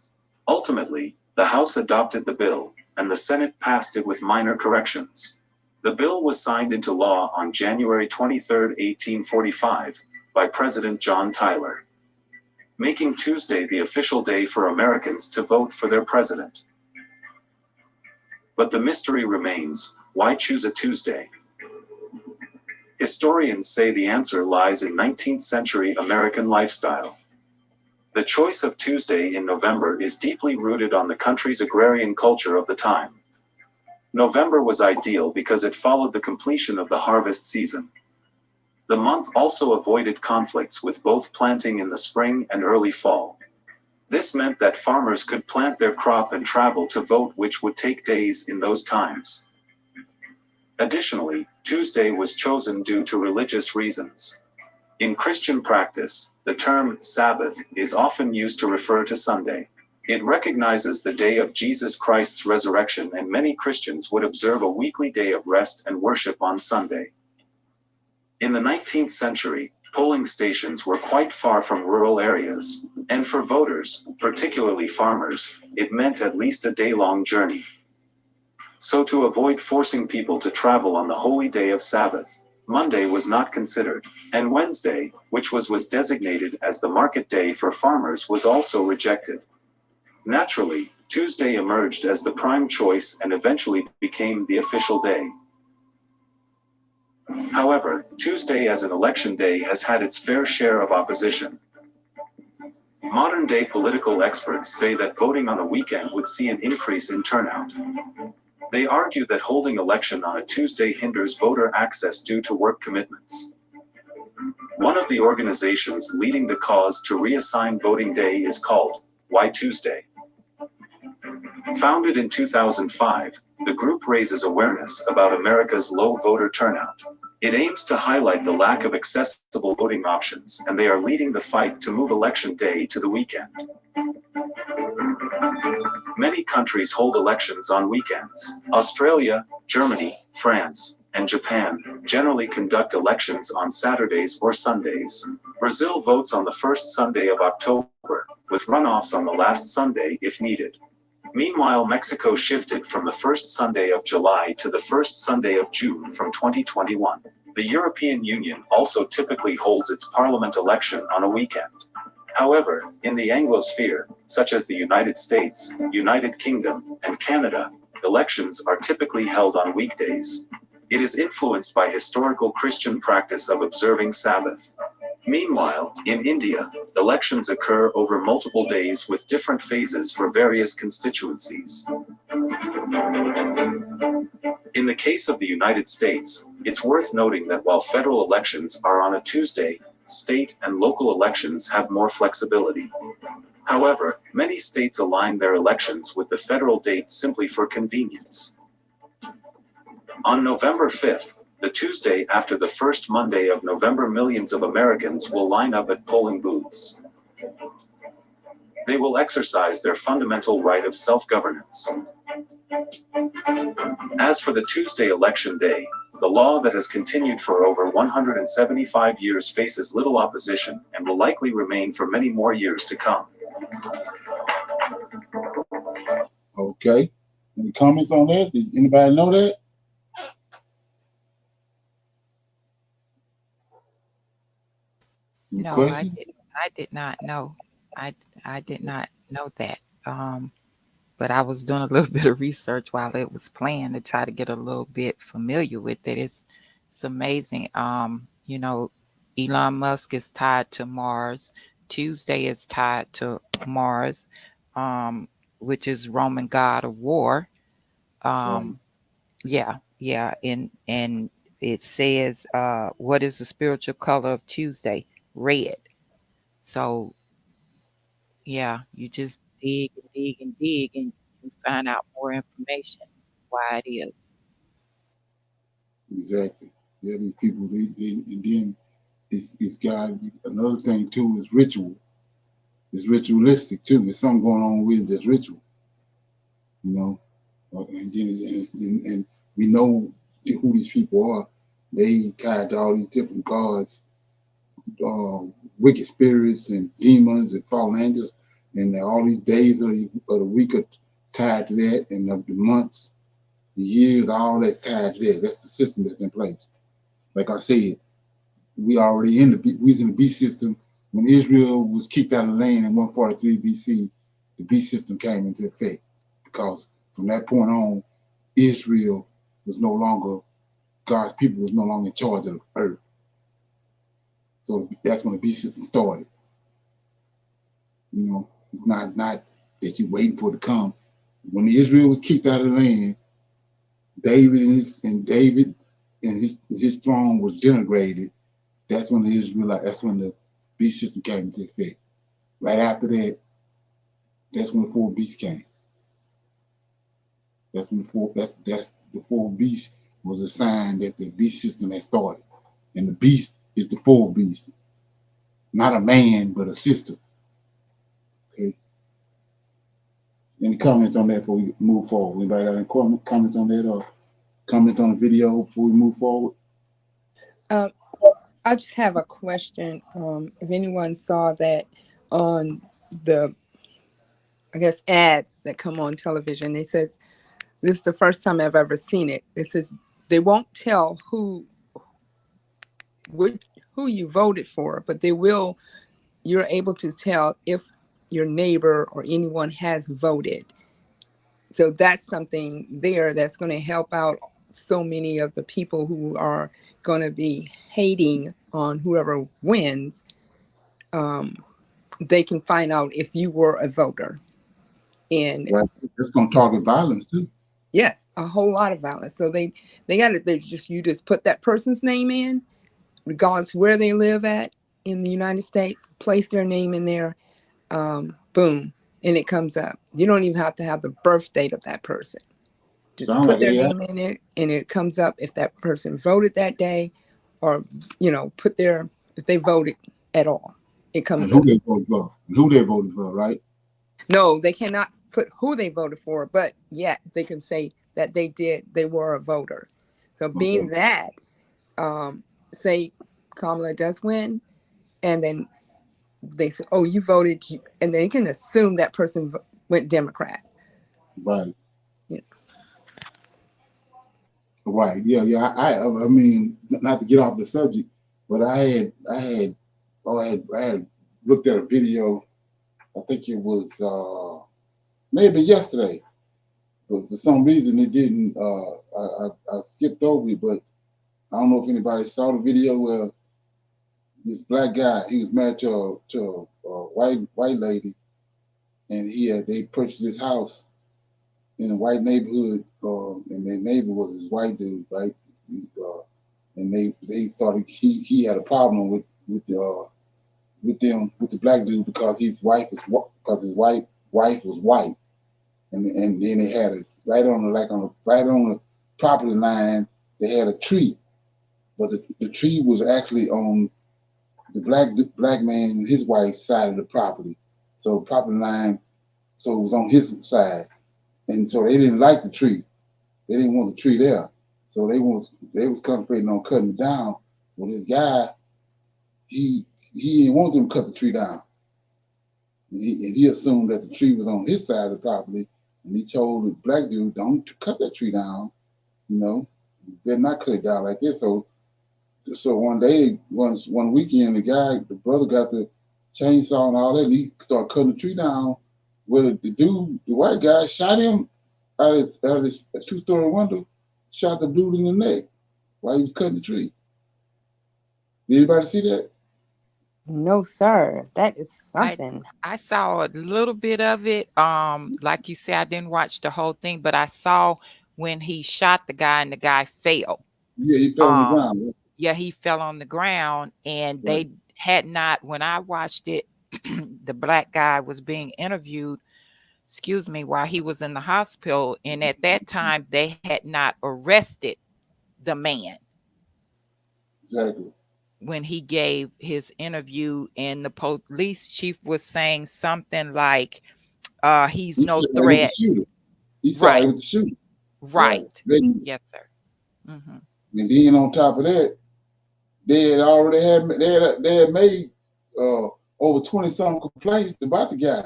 Ultimately, the House adopted the bill, and the Senate passed it with minor corrections. The bill was signed into law on January 23, 1845, by President John Tyler, making Tuesday the official day for Americans to vote for their president. But the mystery remains: why choose a Tuesday? Historians say the answer lies in 19th century American lifestyle. The choice of Tuesday in November is deeply rooted on the country's agrarian culture of the time. November was ideal because it followed the completion of the harvest season. The month also avoided conflicts with both planting in the spring and early fall. This meant that farmers could plant their crop and travel to vote, which would take days in those times. Additionally, Tuesday was chosen due to religious reasons. In Christian practice, the term Sabbath is often used to refer to Sunday. It recognizes the day of Jesus Christ's resurrection, and many Christians would observe a weekly day of rest and worship on Sunday. In the 19th century, polling stations were quite far from rural areas, and for voters, particularly farmers, it meant at least a day-long journey. So to avoid forcing people to travel on the holy day of Sabbath, Monday was not considered, and Wednesday, which was designated as the market day for farmers, was also rejected. Naturally, Tuesday emerged as the prime choice and eventually became the official day. However, Tuesday as an election day has had its fair share of opposition. Modern-day political experts say that voting on a weekend would see an increase in turnout. They argue that holding election on a Tuesday hinders voter access due to work commitments. One of the organizations leading the cause to reassign voting day is called Why Tuesday? Founded in 2005, the group raises awareness about America's low voter turnout. It aims to highlight the lack of accessible voting options, and they are leading the fight to move election day to the weekend. Many countries hold elections on weekends. Australia, Germany, France, and Japan generally conduct elections on Saturdays or Sundays. Brazil votes on the first Sunday of October, with runoffs on the last Sunday if needed. Meanwhile, Mexico shifted from the first Sunday of July to the first Sunday of June from 2021. The European Union also typically holds its parliament election on a weekend. However, in the Anglosphere, such as the United States, United Kingdom, and Canada, elections are typically held on weekdays. It is influenced by historical Christian practice of observing Sabbath. Meanwhile, in India, elections occur over multiple days with different phases for various constituencies. In the case of the United States, it's worth noting that while federal elections are on a Tuesday, state and local elections have more flexibility. However, many states align their elections with the federal date simply for convenience. On November 5th, the Tuesday after the first Monday of November, millions of Americans will line up at polling booths. They will exercise their fundamental right of self-governance. As for the Tuesday election day, the law that has continued for over 175 years faces little opposition and will likely remain for many more years to come. Okay. Any comments on that? Did anybody know that? Any No, questions? I did not know. I did not know that. But I was doing a little bit of research while it was playing to try to get a little bit familiar with it. It's amazing. You know, Elon Musk is tied to Mars. Tuesday is tied to Mars, which is Roman god of war. Yeah, and it says, what is the spiritual color of Tuesday? Red. So yeah, you just dig and dig and dig, and you find out more information why it is. Exactly. Yeah, these people, and then it's got another thing too is ritual. It's ritualistic too. There's something going on with this ritual, you know. And then and we know who these people are. They tied to all these different gods, wicked spirits and demons and fallen angels, and all these days of the week are tied to that, and the months, the years, all that's tied to that. That's the system that's in place. Like I said, we already we was in the beast system when Israel was kicked out of the land in 143 BC. The beast system came into effect because from that point on, Israel was no longer God's people was no longer in charge of the earth. So that's when the beast system started. You know, it's not that you're waiting for it to come. When Israel was kicked out of the land, David and his throne was denigrated. That's when that's when the beast system came into effect. Right after that, that's when the four beasts came. That's when the fourth beast was a sign that the beast system had started. And the beast is the fourth beast. Not a man, but a sister. Okay. Any comments on that before we move forward? Anybody got any comments on that or comments on the video before we move forward? I just have a question. If anyone saw that on the, I guess, ads that come on television, it says, this is the first time I've ever seen it. It says they won't tell who you voted for, but you're able to tell if your neighbor or anyone has voted. So that's something there that's going to help out so many of the people who are going to be hating on whoever wins. They can find out if you were a voter. And right. It's going to target violence too. Yes, a whole lot of violence. So you just put that person's name in, regardless where they live at in the United States, place their name in there, boom, and it comes up. You don't even have to have the birth date of that person. Just put their name in it, and it comes up if that person voted that day, or if they voted at all. It comes and up. Who they voted for, right? No, they cannot put who they voted for, but yet they can say that they were a voter. So being that, say Kamala does win, and then they say, oh, you voted, and they can assume that person went Democrat. Right. You know. Right. Yeah. I mean, not to get off the subject, but I had looked at a video. I think it was maybe yesterday, but for some reason it didn't. I skipped over it, but I don't know if anybody saw the video where this black guy, he was married to a white lady, and they purchased his house in a white neighborhood, and their neighbor was his white dude, right? And they thought he had a problem with the black dude because his wife was white, and then they had it right on the property line. They had a tree, but the tree was actually on the black man and his wife's side of the property. So the property line, so it was on his side, and so they didn't like the tree. They didn't want the tree there, so they was concentrating on cutting it down. Well, this guy, he didn't want them to cut the tree down. And he assumed that the tree was on his side of the property, and he told the black dude, "Don't cut that tree down. You better not cut it down like this." So one weekend, the brother got the chainsaw and all that, and he started cutting the tree down. Well, the white guy, shot him out of his two-story window, shot the dude in the neck while he was cutting the tree. Did anybody see that? No, sir. That is I something. I saw a little bit of it. Like you said, I didn't watch the whole thing, but I saw when he shot the guy and the guy fell. Yeah, he fell on the Um, ground. yeah, he fell on the ground, and Right. they had not. When I watched it, the black guy was being interviewed. Excuse me, while he was in the hospital, and at that time they had not arrested the man Exactly. when he gave his interview, and the police chief was saying something like, he's He no said it was the threat. shooter. He said it Right, was the shooter. Right. right. Then, Yes, sir. Hmm. and then on top of that, they had already they had made over 20 some complaints about the guy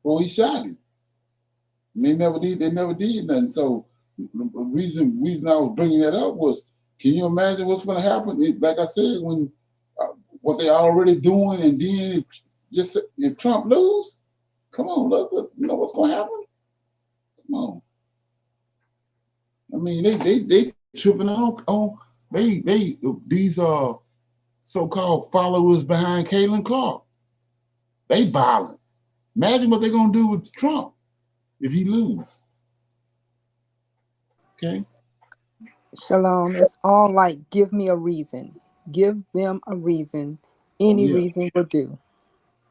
before he shot him. And they never did nothing. So the reason I was bringing that up was, can you imagine what's going to happen? Like I said, when what they already doing, and then just if Trump lose, come on, look, you know what's going to happen? Come on. I mean, they tripping on they these so-called followers behind Caitlin Clark. They violent. Imagine what they're gonna do with Trump if he lose. Okay. Shalom. It's all like, give me a reason. Give them a reason. Any Yeah. reason will do.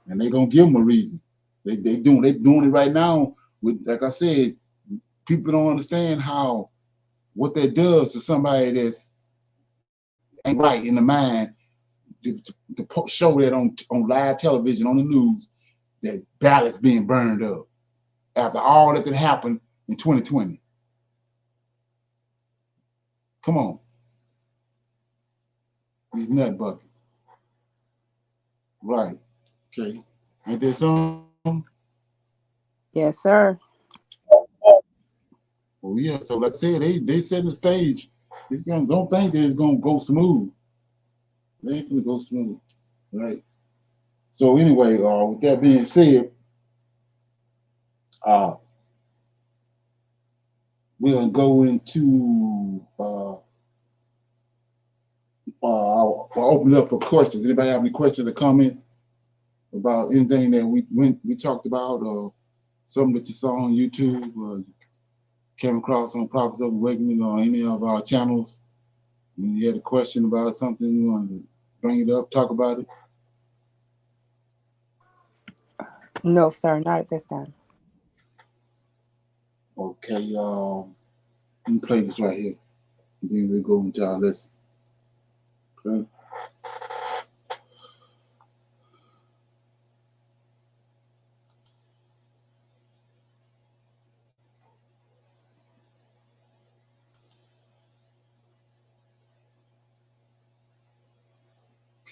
And they gonna give them a reason. They doing it right now with, like I said, people don't understand how what that does to somebody that's ain't right in the mind to show that on live television, on the news, that ballots being burned up after all that happened in 2020. Come on. These nut buckets. Right. Okay. Ain't there some? Yes, sir. Well, yeah. So like I said, they set the stage. Don't think that it's gonna go smooth. They ain't gonna go smooth. Right. So anyway, with that being said, we're gonna go into I'll open it up for questions. Anybody have any questions or comments about anything that we talked about, or something that you saw on YouTube, or came across on Prophets of Awakening, or any of our channels? And you had a question about something, you want to bring it up, talk about it? No, sir. Not at this time. Okay, let me play this right here. And then we'll go into our lesson. Okay.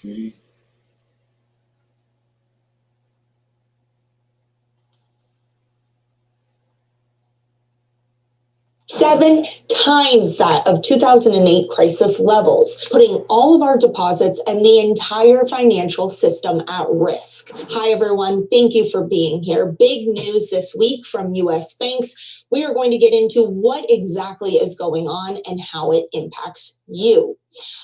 Okay. Seven times that of 2008 crisis levels, putting all of our deposits and the entire financial system at risk. Hi, everyone. Thank you for being here. Big news this week from U.S. banks. We are going to get into what exactly is going on and how it impacts you.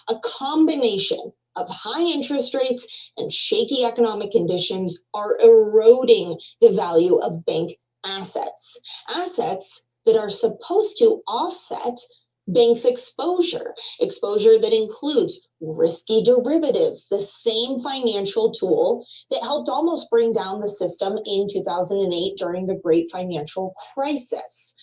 A combination of high interest rates and shaky economic conditions are eroding the value of bank assets. Assets that are supposed to offset banks' exposure that includes risky derivatives, the same financial tool that helped almost bring down the system in 2008 during the great financial crisis.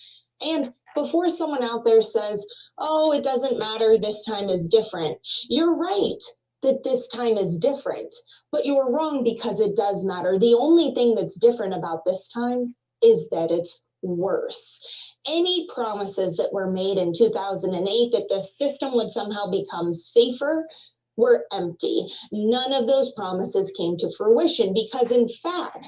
And before someone out there says, oh, it doesn't matter, this time is different, you're right that this time is different, but you're wrong because it does matter. The only thing that's different about this time is that it's worse. Any promises that were made in 2008 that the system would somehow become safer were empty. None of those promises came to fruition because, in fact,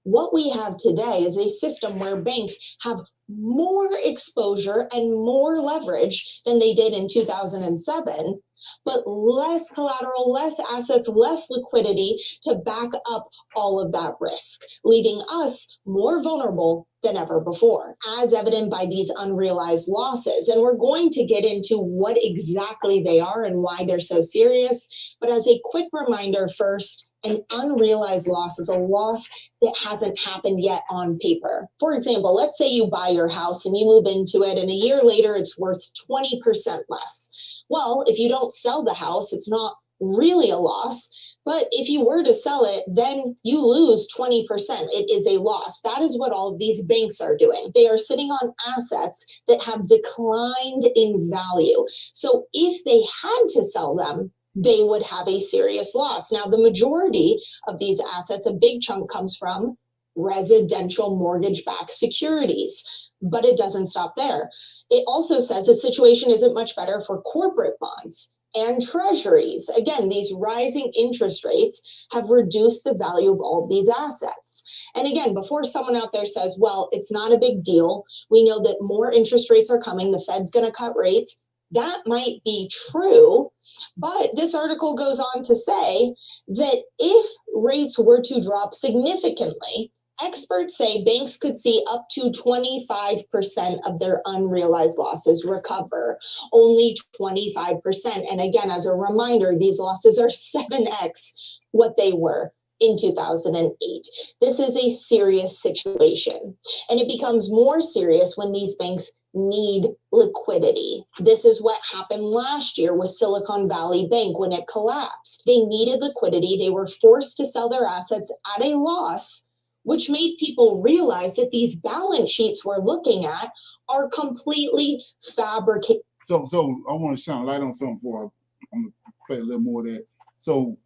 what we have today is a system where banks have more exposure and more leverage than they did in 2007, but less collateral, less assets, less liquidity to back up all of that risk, leaving us more vulnerable than ever before, as evident by these unrealized losses. And we're going to get into what exactly they are and why they're so serious. But as a quick reminder first, an unrealized loss is a loss that hasn't happened yet on paper. For example, let's say you buy your house and you move into it, and a year later it's worth 20% less. Well, if you don't sell the house, it's not really a loss. But if you were to sell it, then you lose 20%. It is a loss. That is what all of these banks are doing. They are sitting on assets that have declined in value. So if they had to sell them, they would have a serious loss. Now, the majority of these assets, a big chunk, comes from residential mortgage-backed securities. But it doesn't stop there. It also says the situation isn't much better for corporate bonds and treasuries. Again, these rising interest rates have reduced the value of all of these assets. And again, before someone out there says, well, it's not a big deal, we know that more interest rates are coming, the Fed's going to cut rates. That might be true, but this article goes on to say that if rates were to drop significantly, experts say banks could see up to 25% of their unrealized losses recover. Only 25%. And again, as a reminder, these losses are 7x what they were in 2008. This is a serious situation. And it becomes more serious when these banks need liquidity. This is what happened last year with Silicon Valley Bank when it collapsed. They needed liquidity. They were forced to sell their assets at a loss, which made people realize that these balance sheets we're looking at are completely fabricated. So I want to shine a light on something before I'm going to play a little more of that. So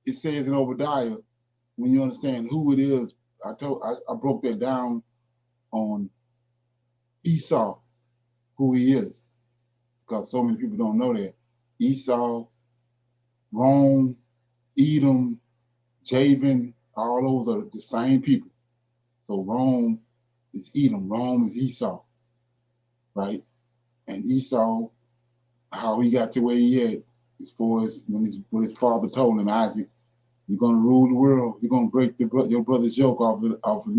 it says in Obadiah, when you understand who it is, I broke that down on Esau, who he is, because so many people don't know that. Esau, Rome, Edom, Javan, all those are the same people. So Rome is Edom, Rome is Esau, right? And Esau, how he got to where he at, as far as when his father told him, Isaac, you're gonna rule the world. You're gonna break your brother's yoke off your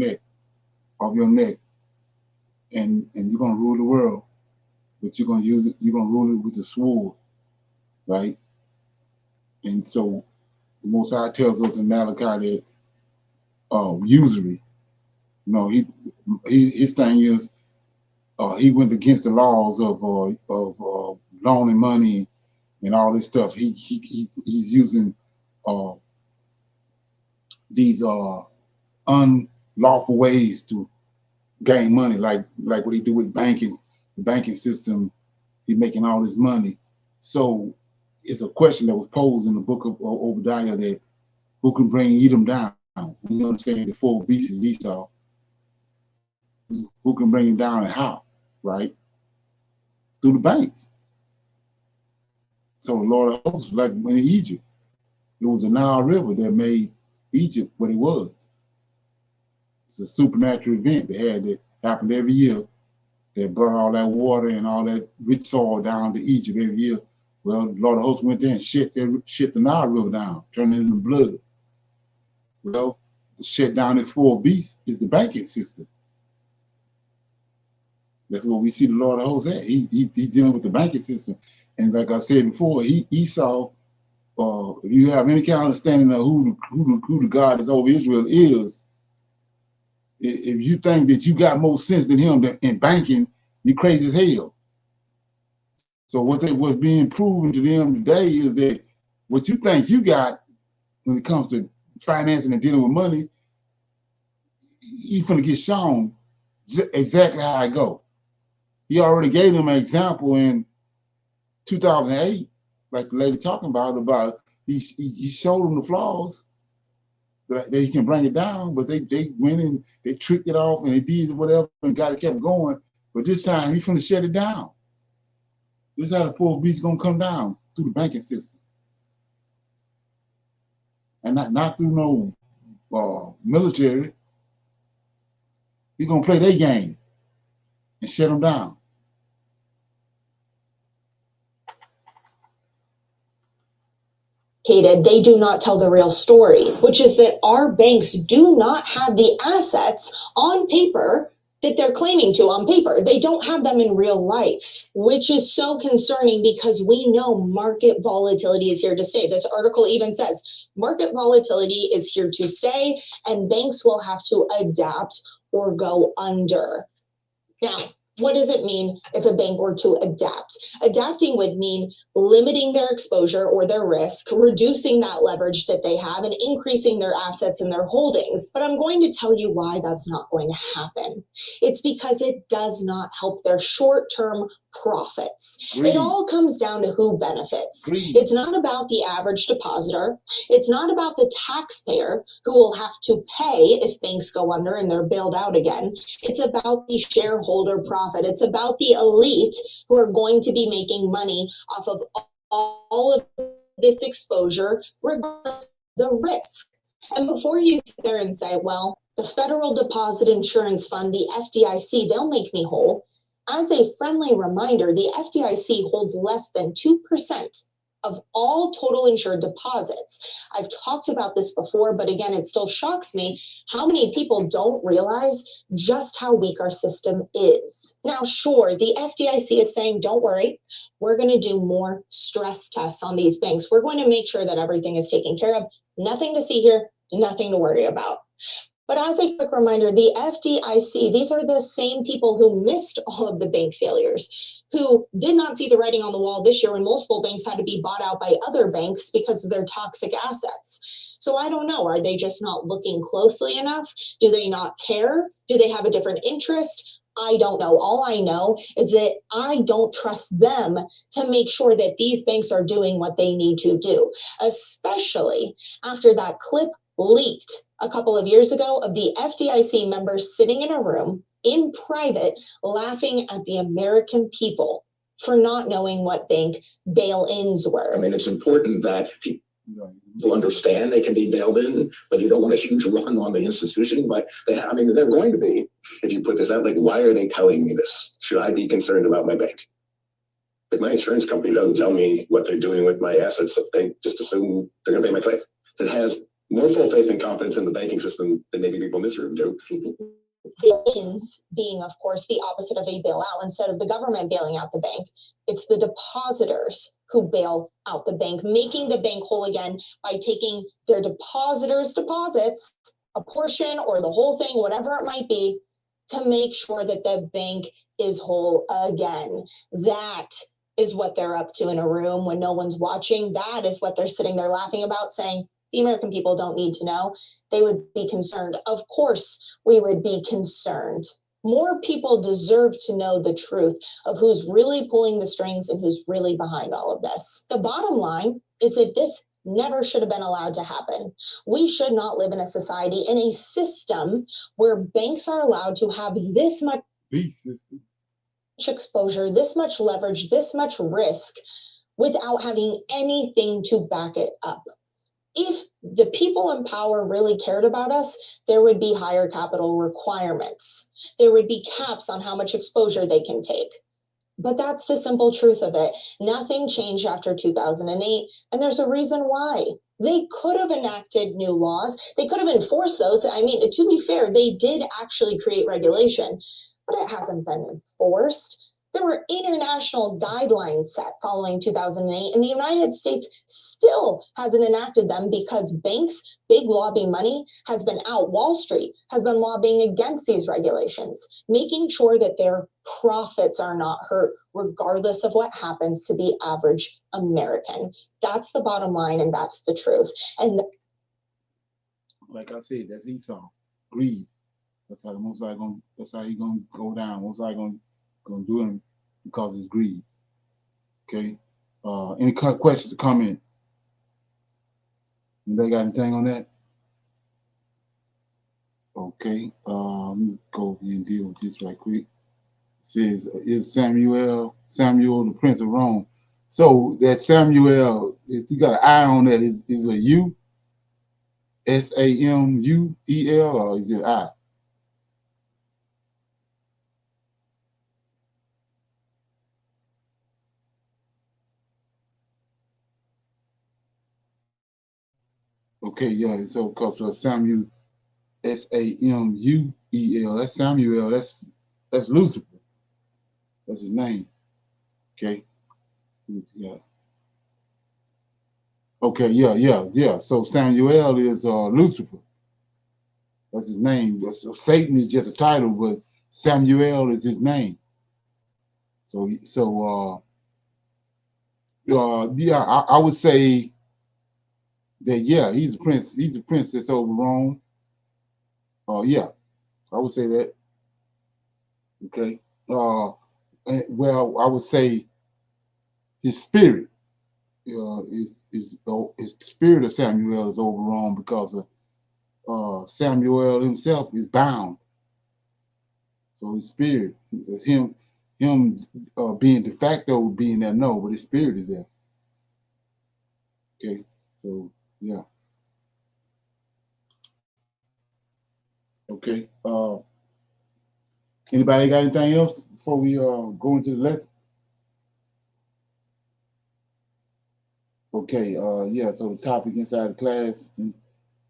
neck, and you're gonna rule the world. But you're gonna use it. You're gonna rule it with the sword, right? And so the Most High tells us in Malachi that usury. You know, his thing is he went against the laws of loaning money and all this stuff. He's using these unlawful ways to gain money, like what he do with banking, the banking system. He's making all this money. So it's a question that was posed in the book of Obadiah that who can bring Edom down? You understand the four beasts is Esau. Who can bring him down and how? Right? Through the banks. So the Lord of hosts, like in Egypt, it was the Nile River that made Egypt what it was. It's a supernatural event that happened every year that brought all that water and all that rich soil down to Egypt every year. Well, the Lord of hosts went there and shut the Nile River down, turned it into blood. Well, to shut down this four beasts is the banking system. That's what we see the Lord of hosts at. He's dealing with the banking system. And like I said before, Esau, if you have any kind of understanding of who the God that's over Israel is, if you think that you got more sense than him in banking, you're crazy as hell. So what's being proven to them today is that what you think you got when it comes to financing and dealing with money, you're finna get shown exactly how it go. He already gave them an example in 2008, like the lady talking about he showed them the flaws that he can bring it down, but they went and they tricked it off and they did whatever and got it kept going. But this time he's finna shut it down. This is how the four beasts gonna come down through the banking system, and not through no military. He's gonna play their game and shut them down. They do not tell the real story, which is that our banks do not have the assets on paper that they're claiming to on paper. They don't have them in real life, which is so concerning because we know market volatility is here to stay. This article even says market volatility is here to stay and banks will have to adapt or go under. Now, what does it mean if a bank were to adapt? Adapting would mean limiting their exposure or their risk, reducing that leverage that they have, and increasing their assets and their holdings. But I'm going to tell you why that's not going to happen. It's because it does not help their short-term profits. It all comes down to who benefits. It's not about the average depositor. It's not about the taxpayer who will have to pay if banks go under and they're bailed out again. It's about the shareholder profit. It's about the elite who are going to be making money off of all of this exposure, regardless of the risk. And before you sit there and say, well, the Federal Deposit Insurance Fund, the FDIC, they'll make me whole. As a friendly reminder, the FDIC holds less than 2% of all total insured deposits. I've talked about this before, but again, it still shocks me how many people don't realize just how weak our system is. Now, sure, the FDIC is saying, don't worry, we're going to do more stress tests on these banks. We're going to make sure that everything is taken care of. Nothing to see here, nothing to worry about. But as a quick reminder, the FDIC, these are the same people who missed all of the bank failures, who did not see the writing on the wall this year when multiple banks had to be bought out by other banks because of their toxic assets. So I don't know, are they just not looking closely enough? Do they not care? Do they have a different interest? I don't know. All I know is that I don't trust them to make sure that these banks are doing what they need to do, especially after that clip leaked a couple of years ago of the FDIC members sitting in a room in private laughing at the American people for not knowing what bank bail-ins were. I mean, it's important that people understand they can be bailed in, but you don't want a huge run on the institution. But I mean, they're going to be. If you put this out, like, why are they telling me this? Should I be concerned about my bank? If my insurance company doesn't tell me what they're doing with my assets, they just assume they're going to pay my claim. That has more full faith and confidence in the banking system than maybe people in this room do. Bail-ins being, of course, the opposite of a bailout. Instead of the government bailing out the bank, it's the depositors who bail out the bank, making the bank whole again by taking their depositors' deposits, a portion or the whole thing, whatever it might be, to make sure that the bank is whole again. That is what they're up to in a room when no one's watching. That is what they're sitting there laughing about, saying, the American people don't need to know. They would be concerned. Of course, we would be concerned. More people deserve to know the truth of who's really pulling the strings and who's really behind all of this. The bottom line is that this never should have been allowed to happen. We should not live in a society, in a system where banks are allowed to have this much exposure, this much leverage, this much risk without having anything to back it up. If the people in power really cared about us, there would be higher capital requirements. There would be caps on how much exposure they can take. But that's the simple truth of it. Nothing changed after 2008, and there's a reason why. They could have enacted new laws. They could have enforced those. I mean, to be fair, they did actually create regulation, but it hasn't been enforced. There were international guidelines set following 2008, and the United States still hasn't enacted them because banks, big lobby money, has been out. Wall Street has been lobbying against these regulations, making sure that their profits are not hurt, regardless of what happens to the average American. That's the bottom line, and that's the truth. And like I said, that's Esau, greed. That's how the Most High gonna. That's how he gonna go down. Most High gonna do him because it's greed. Okay. Any questions or comments? Anybody got anything on that? Okay. Let me go and deal with this right quick. It says, is Samuel the Prince of Rome? So that Samuel is, you got an I on that. Is a U? SAMUEL, or is it I? Okay, yeah, so because Samuel, SAMU, E-L. That's Samuel. That's Lucifer. That's his name. Okay. Yeah. Okay. Yeah. So Samuel is Lucifer. That's his name. So Satan is just a title, but Samuel is his name. So yeah, I would say that, yeah, he's a prince. He's a princess over Rome. Yeah, I would say that. Okay. Well, I would say his spirit is the spirit of Samuel is over Rome because Samuel himself is bound. So his spirit, him being de facto being there, no, but his spirit is there. Okay, so yeah. Okay. Anybody got anything else before we go into the lesson? Okay. Yeah. So the topic inside the class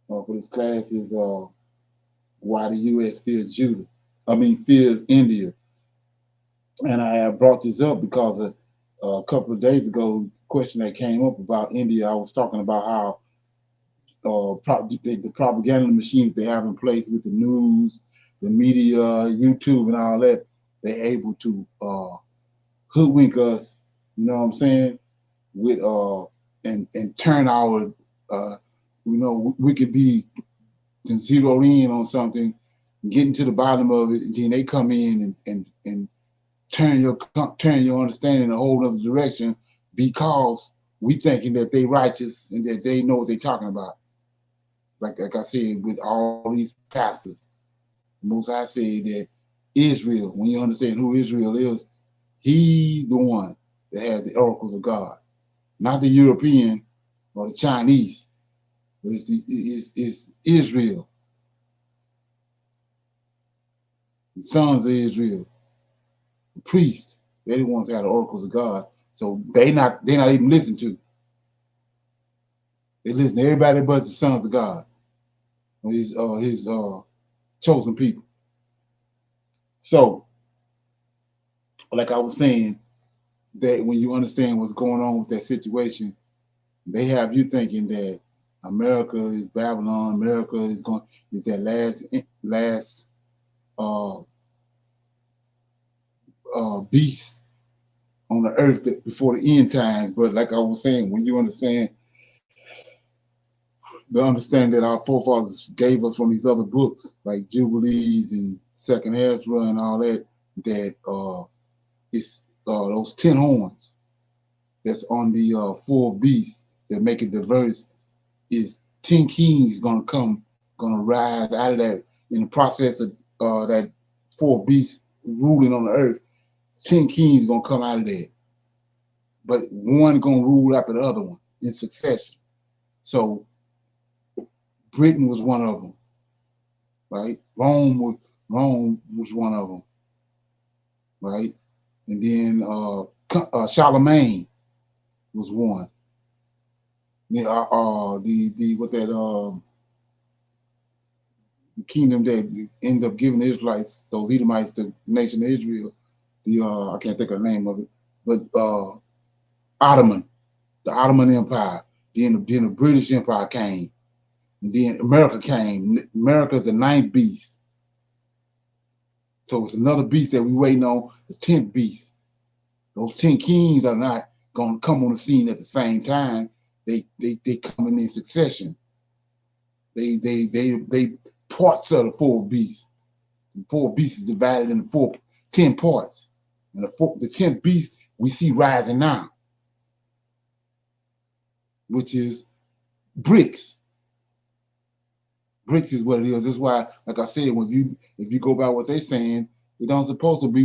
for this class is why the U.S. fears fears India. And I have brought this up because a couple of days ago, question that came up about India, I was talking about how the propaganda machines they have in place with the news, the media, YouTube, and all that, they're able to hoodwink us. You know what I'm saying? With and turn our we could be zero in on something, getting to the bottom of it, and then they come in and turn your understanding a whole other direction because we thinking that they righteous and that they know what they're talking about. Like I said, with all these pastors, Most High said that Israel, when you understand who Israel is, he's the one that has the oracles of God, not the European or the Chinese, but it's Israel, the sons of Israel, the priests. They're the ones that have the oracles of God. So they're not even listened to. They listen to everybody but the sons of God, his chosen people. So, like I was saying, that when you understand what's going on with that situation, they have you thinking that America is Babylon. America is that last beast on the earth before the end times. But like I was saying, when you understand the understanding that our forefathers gave us from these other books, like Jubilees and Second Ezra and all that, that it's those 10 horns that's on the 4 beasts that make it diverse, is 10 kings gonna rise out of that in the process of that 4 beasts ruling on the earth. 10 kings gonna come out of there, but one gonna rule after the other one in succession. So Britain was one of them, right? Rome was one of them, right? And then Charlemagne was one. The what's that? The kingdom that ended up giving the Israelites, those Edomites, the nation of Israel. I can't think of the name of it, but the Ottoman Empire. Then the British Empire came, and then America came. America's the 9th beast. So it's another beast that we waiting on, the 10th beast. Those 10 kings are not going to come on the scene at the same time. They coming in succession. They parts of the 4th beast. The 4th beast is divided into 10 parts, and the 10th beast we see rising now, which is BRICS. BRICS is what it is. That's why, like I said, if you go by what they're saying, we're supposed to be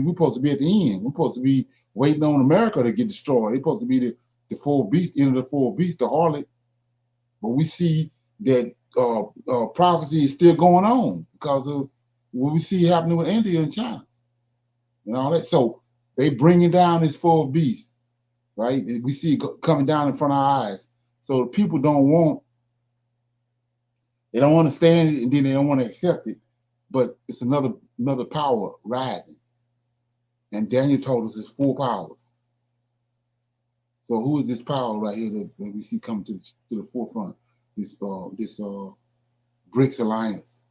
at the end. We're supposed to be waiting on America to get destroyed. They're supposed to be the 4 beasts, end of the 4 beasts, the harlot. But we see that prophecy is still going on because of what we see happening with India and China and all that. So they bringing down this 4 beasts, right? And we see it coming down in front of our eyes. So the people they don't understand it, and then they don't want to accept it. but it's another power rising. And Daniel told us it's 4 powers. So who is this power right here that we see come to the forefront? This BRICS alliance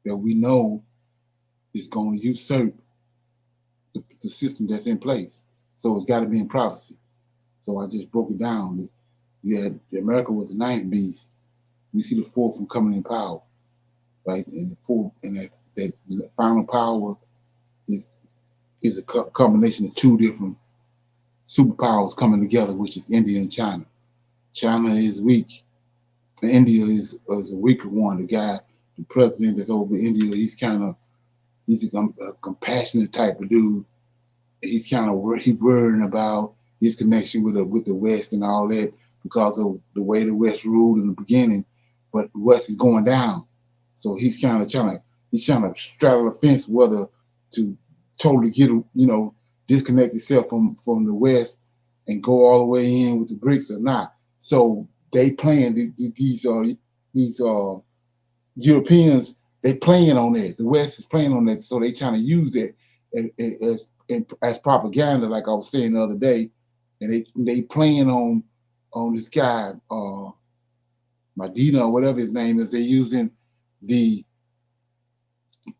that we know is going to usurp the system that's in place. So it's got to be in prophecy. So I just broke it down. You had America was the 9th beast. We see the 4th one coming in power, right? And that final power is a combination of 2 different superpowers coming together, which is India and China. China is weak. And India is a weaker one. The president that's over India, he's a compassionate type of dude. He's kind of worrying about his connection with the West and all that because of the way the West ruled in the beginning. But the West is going down, so he's trying to straddle the fence whether to totally disconnect itself from the West and go all the way in with the BRICS or not. So they playing these Europeans. They playing on that. The West is playing on that. So they trying to use that as propaganda, like I was saying the other day. And they playing on this guy, Medina or whatever his name is. They're using the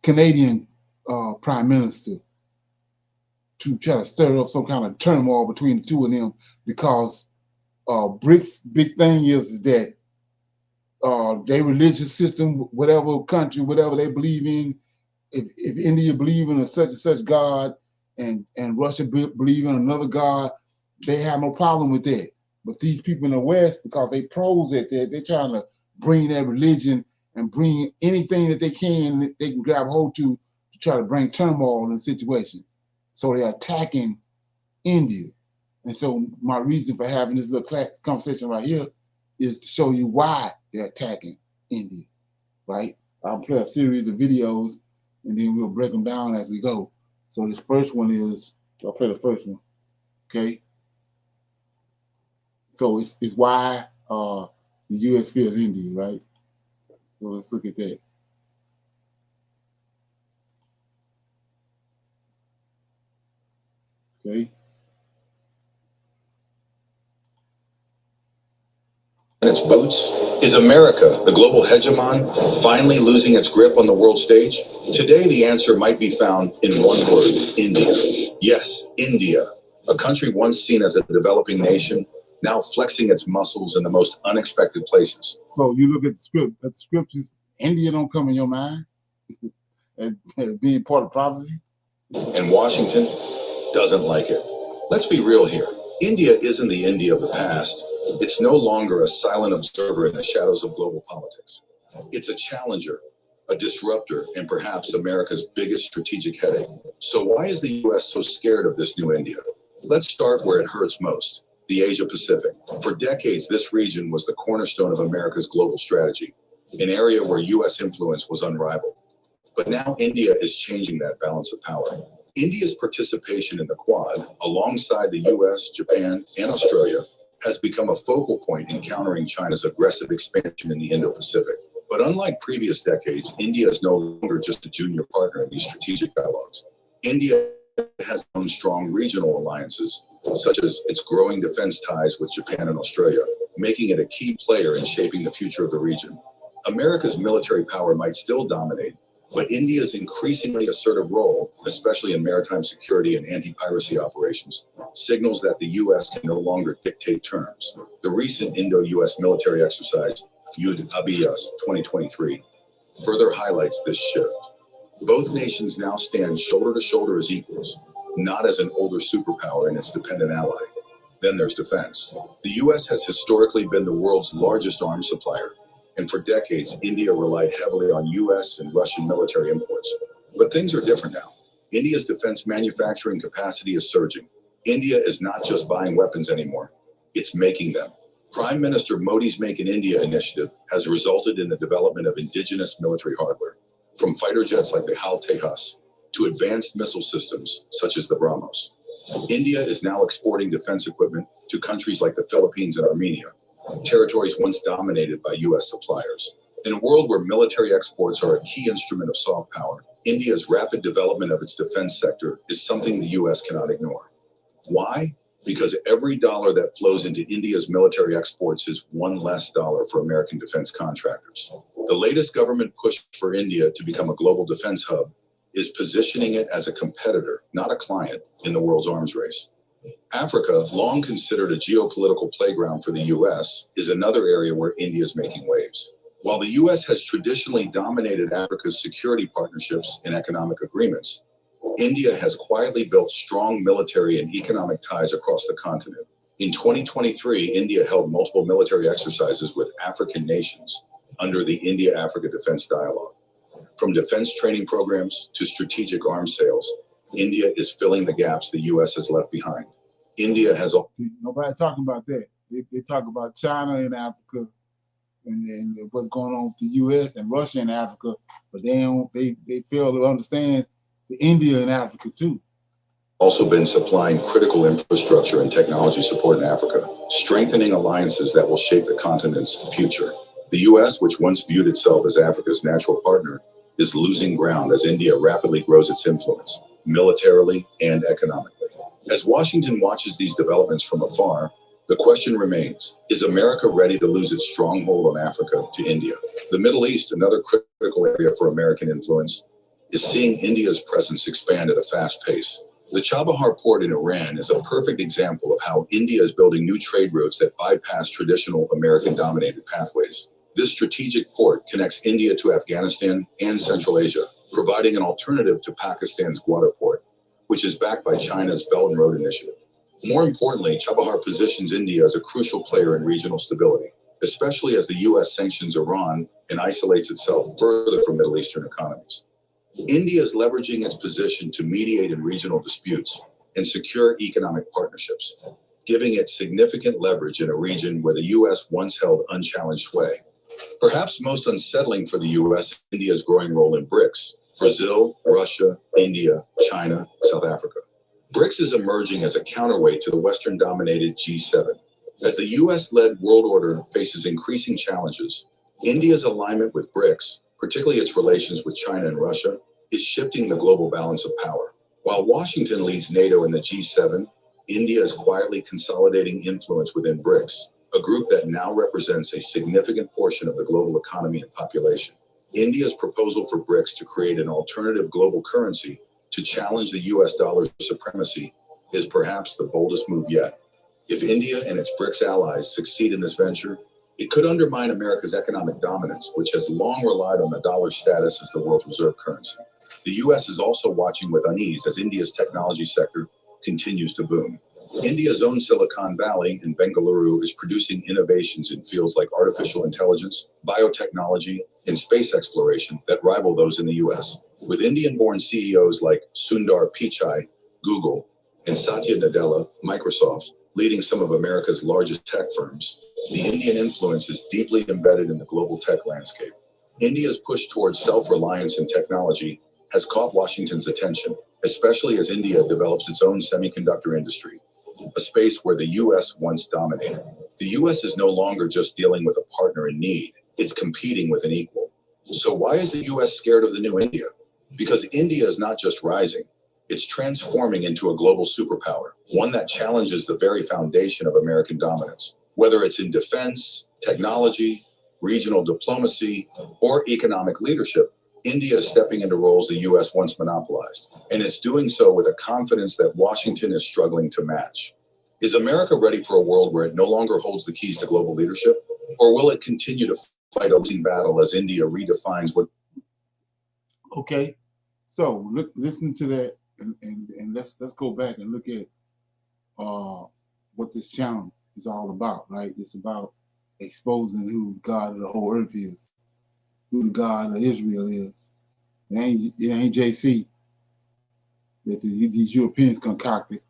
Canadian Prime Minister to try to stir up some kind of turmoil between the 2 of them, because BRICS' big thing is that their religious system, whatever country, whatever they believe in, if India believe in a such and such God and Russia believe in another God, they have no problem with that. But these people in the West, because they pros at that, they're trying to bring their religion and bring anything that they can grab hold to try to bring turmoil in the situation. So they're attacking India. And so my reason for having this little conversation right here is to show you why they're attacking India, right? I'll play a series of videos and then we'll break them down as we go. So this first one is, I'll play the first one, okay? So it's why the U.S. fears India, right? So let's look at that. Okay. And its boots? Is America, the global hegemon, finally losing its grip on the world stage? Today, the answer might be found in one word: India. Yes, India, a country once seen as a developing nation, now flexing its muscles in the most unexpected places. So you look at the scriptures, India don't come in your mind as being part of prophecy. And Washington doesn't like it. Let's be real here. India isn't the India of the past. It's no longer a silent observer in the shadows of global politics. It's a challenger, a disruptor, and perhaps America's biggest strategic headache. So why is the U.S. so scared of this new India? Let's start where it hurts most, the Asia Pacific. For decades, this region was the cornerstone of America's global strategy, an area where U.S. influence was unrivaled. But now India is changing that balance of power. India's participation in the Quad, alongside the U.S., Japan, and Australia, has become a focal point in countering China's aggressive expansion in the Indo-Pacific. But unlike previous decades, India is no longer just a junior partner in these strategic dialogues. India has own strong regional alliances, such as its growing defense ties with Japan and Australia, making it a key player in shaping the future of the region. America's military power might still dominate, but India's increasingly assertive role, especially in maritime security and anti-piracy operations, signals that the U.S. can no longer dictate terms. The recent Indo-U.S. military exercise, Yudh Abhyas 2023, further highlights this shift. Both nations now stand shoulder to shoulder as equals, not as an older superpower and its dependent ally. Then there's defense. The U.S. has historically been the world's largest arms supplier, and for decades, India relied heavily on U.S. and Russian military imports. But things are different now. India's defense manufacturing capacity is surging. India is not just buying weapons anymore, it's making them. Prime Minister Modi's Make in India initiative has resulted in the development of indigenous military hardware, from fighter jets like the HAL Tejas to advanced missile systems such as the BrahMos. India is now exporting defense equipment to countries like the Philippines and Armenia, territories once dominated by U.S. suppliers. In a world where military exports are a key instrument of soft power, India's rapid development of its defense sector is something the U.S. cannot ignore. Why? Because every dollar that flows into India's military exports is one less dollar for American defense contractors. The latest government push for India to become a global defense hub is positioning it as a competitor, not a client, in the world's arms race. Africa, long considered a geopolitical playground for the U.S., is another area where India is making waves. While the U.S. has traditionally dominated Africa's security partnerships and economic agreements, India has quietly built strong military and economic ties across the continent. In 2023, India held multiple military exercises with African nations under the India-Africa Defense Dialogue. From defense training programs to strategic arms sales, India is filling the gaps the U.S. has left behind. India has... Nobody talking about that. They talk about China and Africa and what's going on with the U.S. and Russia and Africa, but they fail to understand the India and Africa too. Also been supplying critical infrastructure and technology support in Africa, strengthening alliances that will shape the continent's future. The U.S., which once viewed itself as Africa's natural partner, is losing ground as India rapidly grows its influence, militarily and economically. As Washington watches these developments from afar, the question remains, is America ready to lose its stronghold on Africa to India? The Middle East, another critical area for American influence, is seeing India's presence expand at a fast pace. The Chabahar port in Iran is a perfect example of how India is building new trade routes that bypass traditional American-dominated pathways. This strategic port connects India to Afghanistan and Central Asia, providing an alternative to Pakistan's Gwadar port, which is backed by China's Belt and Road Initiative. More importantly, Chabahar positions India as a crucial player in regional stability, especially as the U.S. sanctions Iran and isolates itself further from Middle Eastern economies. India is leveraging its position to mediate in regional disputes and secure economic partnerships, giving it significant leverage in a region where the U.S. once held unchallenged sway. Perhaps most unsettling for the U.S. is India's growing role in BRICS: Brazil, Russia, India, China, South Africa. BRICS is emerging as a counterweight to the Western-dominated G7. As the U.S.-led world order faces increasing challenges, India's alignment with BRICS, particularly its relations with China and Russia, is shifting the global balance of power. While Washington leads NATO and the G7, India is quietly consolidating influence within BRICS, a group that now represents a significant portion of the global economy and population. India's proposal for BRICS to create an alternative global currency to challenge the U.S. dollar's supremacy is perhaps the boldest move yet. If India and its BRICS allies succeed in this venture, it could undermine America's economic dominance, which has long relied on the dollar's status as the world's reserve currency. The U.S. is also watching with unease as India's technology sector continues to boom. India's own Silicon Valley in Bengaluru is producing innovations in fields like artificial intelligence, biotechnology, and space exploration that rival those in the U.S. With Indian-born CEOs like Sundar Pichai, Google, and Satya Nadella, Microsoft, leading some of America's largest tech firms, the Indian influence is deeply embedded in the global tech landscape. India's push towards self-reliance in technology has caught Washington's attention, especially as India develops its own semiconductor industry, a space where the U.S. once dominated. The U.S. is no longer just dealing with a partner in need, it's competing with an equal. So why is the U.S. scared of the new India? Because India is not just rising, it's transforming into a global superpower, one that challenges the very foundation of American dominance. Whether it's in defense, technology, regional diplomacy, or economic leadership, India is stepping into roles the U.S. once monopolized, and it's doing so with a confidence that Washington is struggling to match. Is America ready for a world where it no longer holds the keys to global leadership, or will it continue to fight a losing battle as India redefines what? Okay, so listen to that, and let's go back and look at what this challenge is all about, right? It's about exposing who God of the whole earth is, who the God of Israel is. It ain't JC that these Europeans concocted.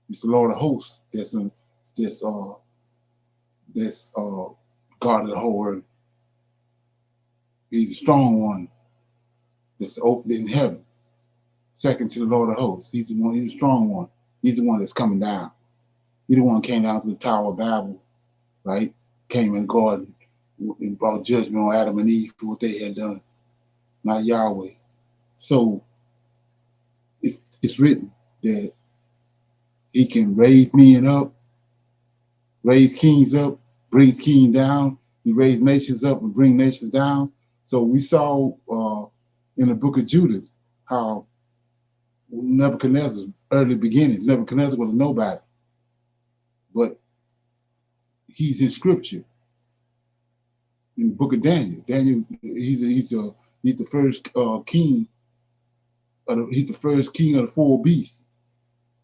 It's the Lord of hosts that's God of the whole earth. He's the strong one that's open in heaven, second to the Lord of hosts. He's the one. He's the strong one. He's the one that's coming down. He's the one who came down to the Tower of Babel, right? Came in the garden and brought judgment on Adam and Eve for what they had done, not Yahweh. So it's written that he can raise men up, raise kings up, brings kings down. He raised nations up and bring nations down. So we saw in the book of Judith how Nebuchadnezzar's early beginnings, Nebuchadnezzar was a nobody, but he's in scripture. In the book of Daniel, he's the first king. He's the first king of the four beasts.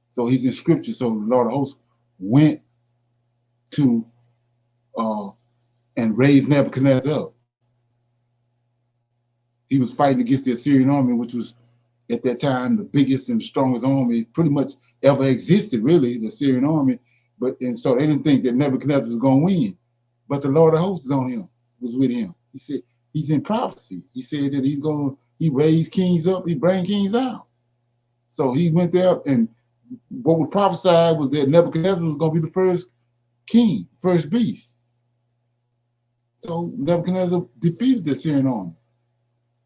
So he's in scripture. So the Lord of hosts went to and raised Nebuchadnezzar up. He was fighting against the Assyrian army, which was at that time the biggest and the strongest army pretty much ever existed, really, the Assyrian army. And so they didn't think that Nebuchadnezzar was going to win. But the Lord of hosts was with him. He said he's in prophecy. He said that he raised kings up, he bring kings down. So he went there, and what was prophesied was that Nebuchadnezzar was going to be the first king, first beast. So Nebuchadnezzar defeated the Assyrian army.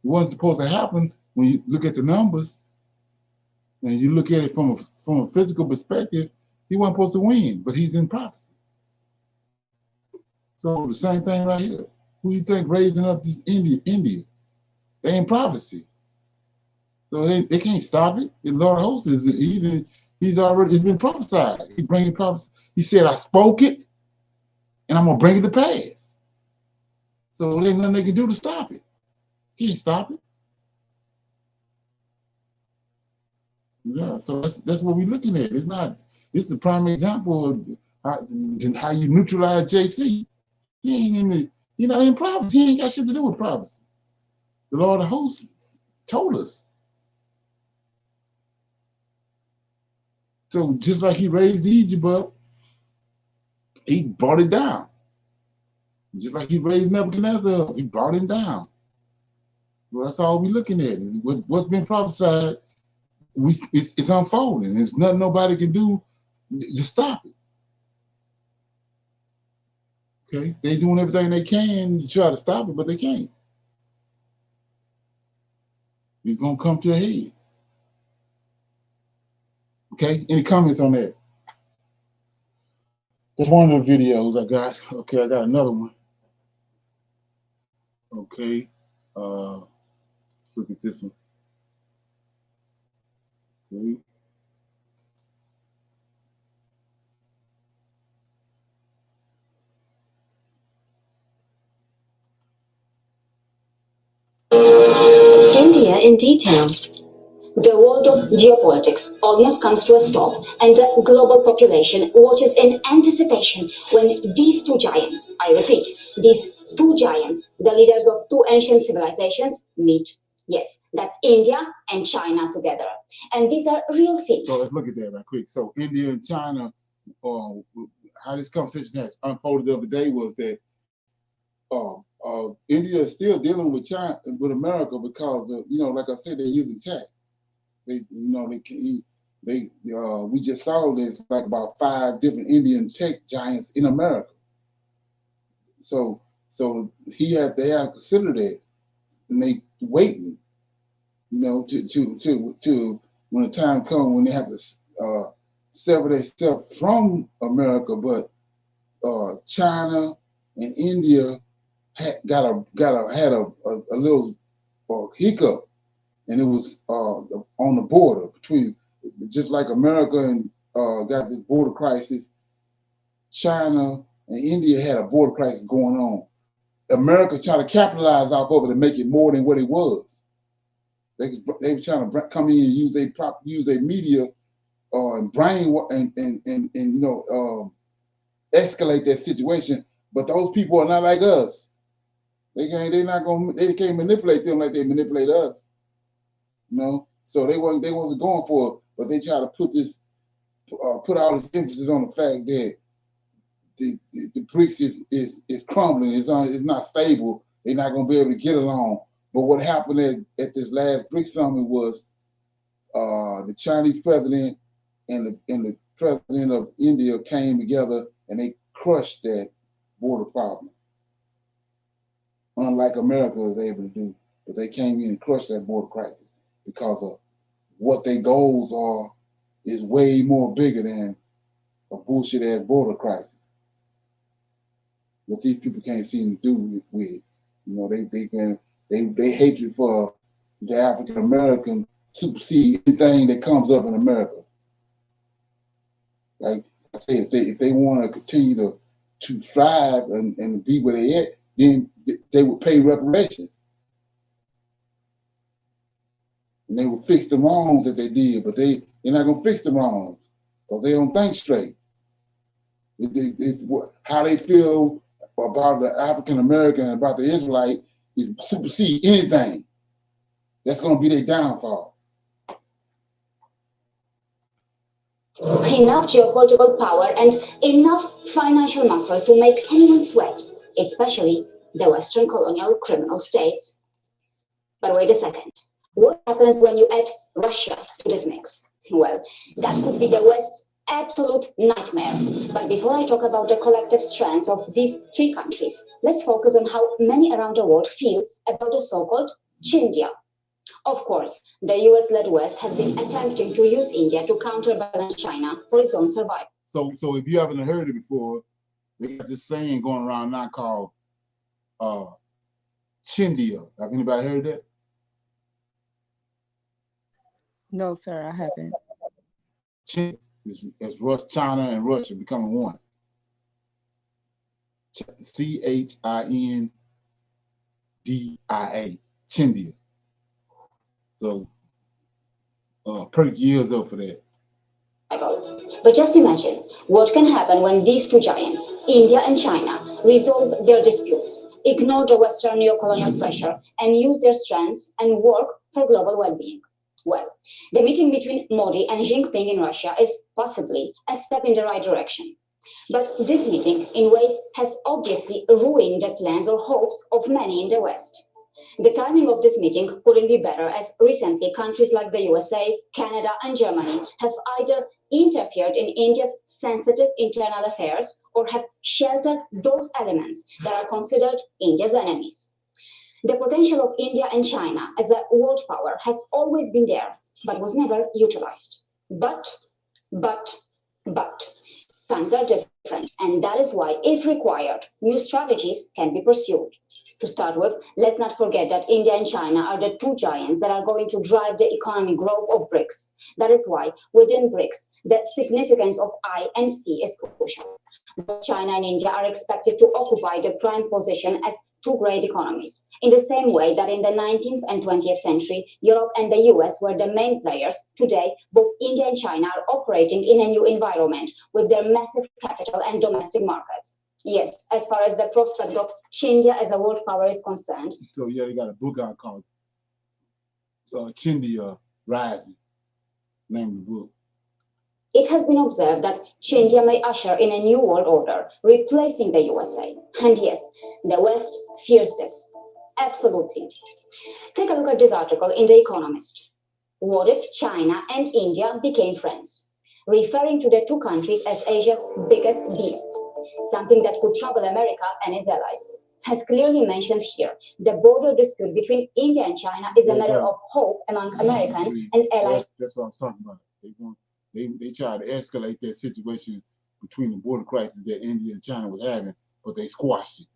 It wasn't supposed to happen when you look at the numbers and you look at it from a physical perspective. He wasn't supposed to win, but he's in prophecy. So the same thing right here. Who you think raising up this India? They in prophecy. So they can't stop it. The Lord of hosts it's been prophesied. He's bringing prophecy. He said, I spoke it, and I'm going to bring it to pass. So there ain't nothing they can do to stop it. Can't stop it. Yeah, so that's what we're looking at. It's the prime example of how you neutralize JC. You're not in prophecy. He ain't got shit to do with prophecy. The Lord of hosts told us. So just like he raised Egypt up, he brought it down. Just like he raised Nebuchadnezzar up, he brought him down. Well, that's all we're looking at. Is what's been prophesied, it's unfolding. There's nothing nobody can do to stop it. Okay? They're doing everything they can to try to stop it, but they can't. It's going to come to a head. Okay? Any comments on that? That's one of the videos I got. Okay, I got another one. Okay. Let's look at this one. Okay. India in details. The world of geopolitics almost comes to a stop, and the global population watches in anticipation when these two giants, I repeat, these two giants, the leaders of two ancient civilizations, meet. Yes, that's India and China together. And these are real things. So let's look at that right quick. So India and China, how this conversation has unfolded the other day was that India is still dealing with China, with America, because of, like I said, they're using tech. We just saw there's like about 5 different Indian tech giants in America. So they have to consider that, and they waiting, to when the time comes when they have to sever themselves from America. But China and India had a little hiccup. And it was on the border between, just like America and got this border crisis, China and India had a border crisis going on. America trying to capitalize off of it and make it more than what it was. They were trying to come in and use their media and brain and escalate that situation. But those people are not like us. They can't manipulate them like they manipulate us. So they wasn't going for it, but they try to put all this emphasis on the fact that the BRICS is crumbling. It's not stable. They're not going to be able to get along. But what happened at this last BRICS summit was the Chinese president and the president of India came together and they crushed that border problem. unlike America is able to do. But they came in and crushed that border crisis because of what their goals are is way more bigger than a bullshit ass border crisis. What these people can't seem to do with you know, they hatred for the African American supersede anything that comes up in America. Like I say, if they want to continue to thrive and be where they at, then they would pay reparations. And they would fix the wrongs that they did, but they're not gonna fix the wrongs because they don't think straight. How they feel about the African American and about the Israelite is supersede anything. That's gonna be their downfall. Enough geopolitical power and enough financial muscle to make anyone sweat, especially the Western colonial criminal states. But wait a second. What happens when you add Russia to this mix? Well, that could be the West's absolute nightmare. But before I talk about the collective strengths of these three countries, let's focus on how many around the world feel about the so-called Chindia. Of course, the US-led West has been attempting to use India to counterbalance China for its own survival. So if you haven't heard it before, there's this saying going around now called Chindia. Have anybody heard that? No, sir, I haven't. Chindia is China and Russia becoming one. CHINDIA, Chindia. So, perk years up for that. But just imagine what can happen when these two giants, India and China, resolve their disputes, ignore the Western neocolonial pressure, and use their strengths and work for global well-being. Well, the meeting between Modi and Xi Jinping in Russia is possibly a step in the right direction. But this meeting, in ways, has obviously ruined the plans or hopes of many in the West. The timing of this meeting couldn't be better, as recently countries like the USA, Canada, and Germany have either interfered in India's sensitive internal affairs or have sheltered those elements that are considered India's enemies. The potential of India and China as a world power has always been there, but was never utilized. But, times are different, and that is why, if required, new strategies can be pursued. To start with, let's not forget that India and China are the two giants that are going to drive the economic growth of BRICS. That is why, within BRICS, the significance of I and C is crucial. Both China and India are expected to occupy the prime position as two great economies. In the same way that in the 19th and 20th century, Europe and the US were the main players, today, both India and China are operating in a new environment with their massive capital and domestic markets. Yes, as far as the prospect of Chindia as a world power is concerned. So yeah, they got a book out called Chindia Rising, name of the book. It has been observed that Chindia may usher in a new world order, replacing the USA. And yes, the West fears this. Absolutely. Take a look at this article in The Economist. What if China and India became friends? Referring to the two countries as Asia's biggest beasts, something that could trouble America and its allies. As clearly mentioned here, the border dispute between India and China is a matter of hope among American and allies. That's what I was talking about. They tried to escalate that situation between the border crisis that India and China was having, but they squashed it.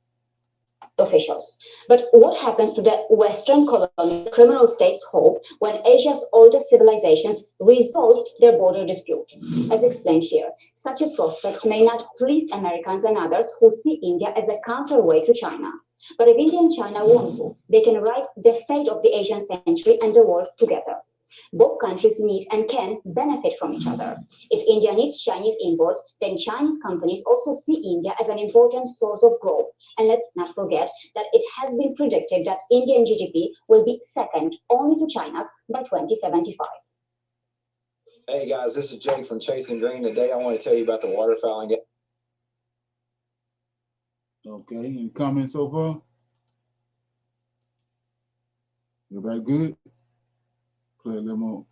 Officials. But what happens to the Western colonial criminal states' hope when Asia's oldest civilizations resolve their border dispute? As explained here, such a prospect may not please Americans and others who see India as a counterweight to China. But if India and China want to, they can write the fate of the Asian century and the world together. Both countries need and can benefit from each other. If India needs Chinese imports, then Chinese companies also see India as an important source of growth. And let's not forget that it has been predicted that Indian GDP will be second only to China's by 2075. Hey guys, this is Jake from Chasing Green. Today I want to tell you about the waterfowling. Okay, any comments so far? Everybody good? Play a little more.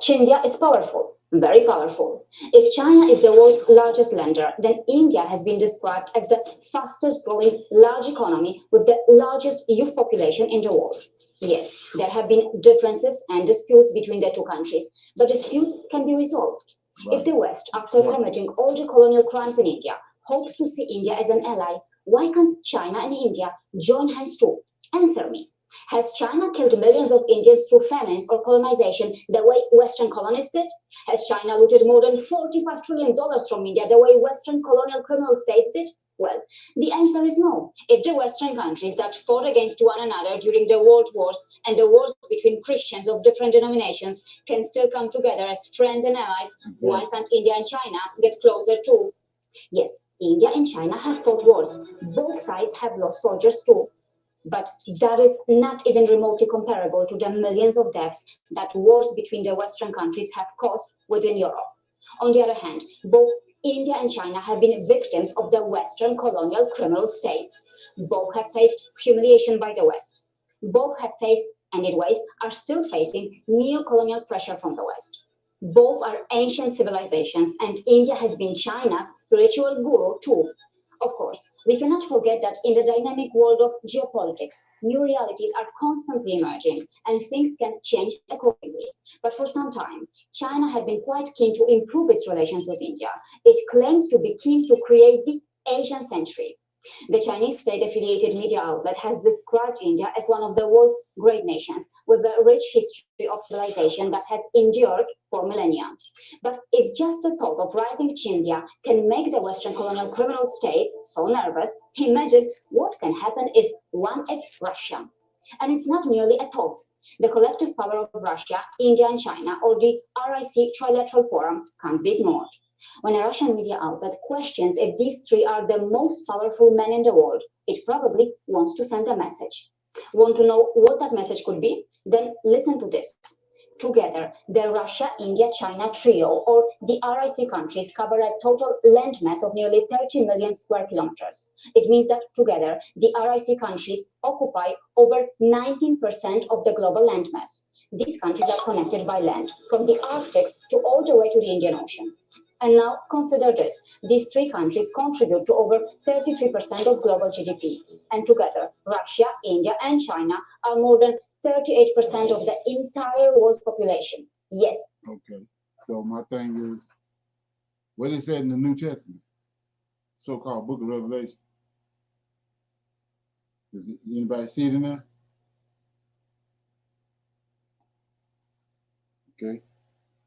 Chindia is powerful, Very powerful. If China is the world's largest lender, then India has been described as the fastest growing large economy with the largest youth population in the world. Yes, there have been differences and disputes between the two countries, but disputes can be resolved. If the West, after committing all the colonial crimes in India, hopes to see India as an ally, why can't China and India join hands too? Answer me. Has China killed millions of Indians through famines or colonization the way Western colonists did? Has China looted more than $45 trillion from India the way Western colonial criminal states did? Well, the answer is no. If the Western countries that fought against one another during the world wars and the wars between Christians of different denominations can still come together as friends and allies, why can't India and China get closer too? Yes, India and China have fought wars. Both sides have lost soldiers too. But that is not even remotely comparable to the millions of deaths that wars between the Western countries have caused within Europe. On the other hand, both India and China have been victims of the Western colonial criminal states. Both have faced humiliation by the West. Both have faced, and in ways are still facing, neo-colonial pressure from the West. Both are ancient civilizations, and India has been China's spiritual guru too. Of course, we cannot forget that in the dynamic world of geopolitics, new realities are constantly emerging and things can change accordingly. But for some time, China had been quite keen to improve its relations with India. It claims to be keen to create the Asian century. The Chinese state-affiliated media outlet has described India as one of the world's great nations with a rich history of civilization that has endured for millennia. But if just the thought of rising India can make the Western colonial criminal states so nervous, imagine what can happen if one adds Russia. And it's not merely a thought. The collective power of Russia, India, and China, or the RIC Trilateral Forum, can't be ignored. When a Russian media outlet questions if these three are the most powerful men in the world, it probably wants to send a message. Want to know what that message could be? Then listen to this. Together, the Russia-India-China trio, or the RIC countries, cover a total landmass of nearly 30 million square kilometers. It means that together, the RIC countries occupy over 19% of the global landmass. These countries are connected by land, from the Arctic to all the way to the Indian Ocean. And now consider this. These three countries contribute to over 33% of global GDP. And together, Russia, India, and China are more than 38% of the entire world's population. Yes. Okay. So my thing is, what is said in the New Testament, so-called Book of Revelation? Does anybody see it in there? Okay.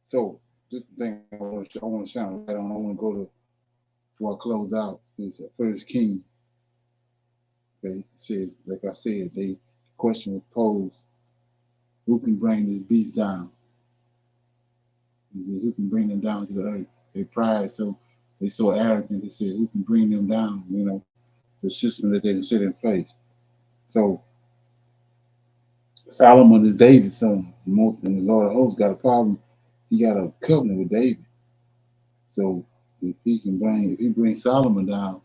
So this thing I want to shine light on. I want to go to before I close out. Is First King. Okay, it says, like I said, the question was posed: who can bring this beast down? He said, who can bring them down to the earth? They pride, so they're so arrogant. They said, who can bring them down? You know, the system that they set in place. So Solomon is David's son, and the Lord of hosts got a problem. He got a covenant with David. So if he brings Solomon down,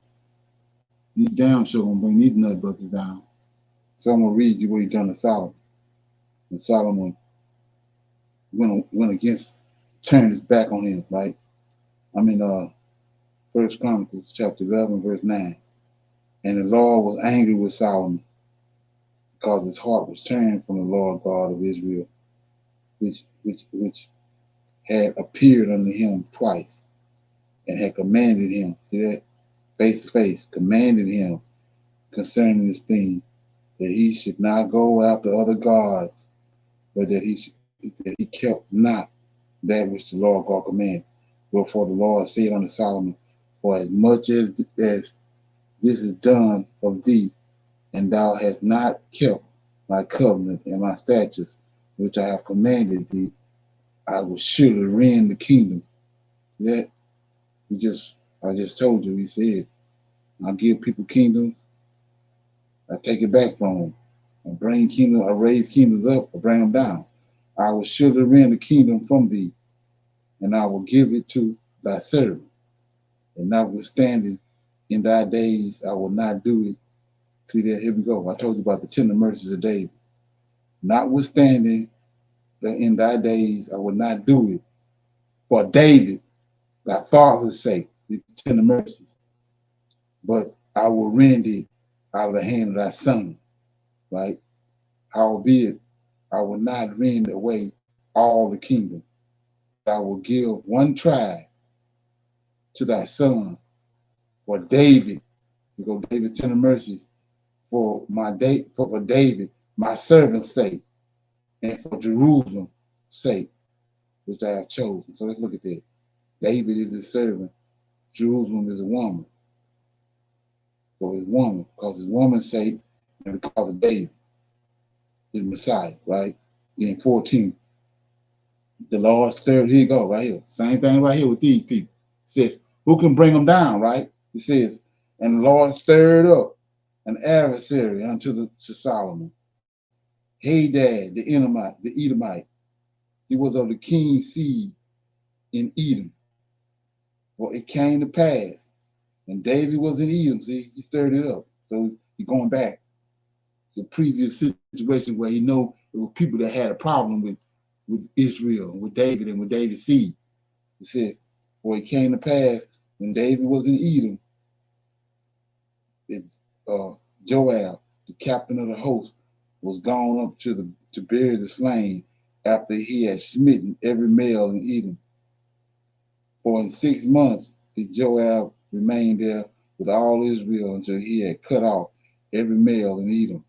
he's damn sure gonna bring these nut buckets down. So I'm gonna read you what he done to Solomon. And Solomon went against, turned his back on him, right? I'm in First Chronicles chapter 11, verse 9. And the Lord was angry with Solomon because his heart was turned from the Lord God of Israel, which had appeared unto him twice and had commanded him, see that, face to face, commanded him concerning this thing, that he should not go after other gods, but that he kept not that which the Lord God commanded. Wherefore the Lord said unto Solomon, for as much as this is done of thee, and thou hast not kept my covenant and my statutes, which I have commanded thee, I will surely rend the kingdom. Yeah, I just told you, he said, I'll give people kingdoms, I take it back from them. I raise kingdoms up, I bring them down. I will surely rend the kingdom from thee, and I will give it to thy servant. And notwithstanding, in thy days I will not do it. See there, here we go. I told you about the tender mercies of David. Notwithstanding, that in thy days I will not do it, for David, thy father's sake, the tender mercies. But I will rend it out of the hand of thy son, right? Howbeit, I will not rend away all the kingdom. I will give one tribe to thy son for David. You go, David, tender mercies for David, my servant's sake, and for Jerusalem's sake, which I have chosen. So let's look at that. David is his servant. Jerusalem is a woman. So his woman, because his woman's sake, and because of David, his Messiah, right? Then 14. The Lord stirred, here you go, right here. Same thing right here with these people. It says, who can bring them down, right? It says, and the Lord stirred up an adversary to Solomon. Hadad, the Edomite. He was of the king's seed in Edom. Well, it came to pass. And David was in Edom, see, he stirred it up. So he's going back to the previous situation where he know it was people that had a problem with Israel, with David and with David's seed. It says, for it came to pass when David was in Edom, Joab, the captain of the host, was gone up to bury the slain after he had smitten every male in Edom. For in 6 months did Joab remain there with all Israel until he had cut off every male in Edom.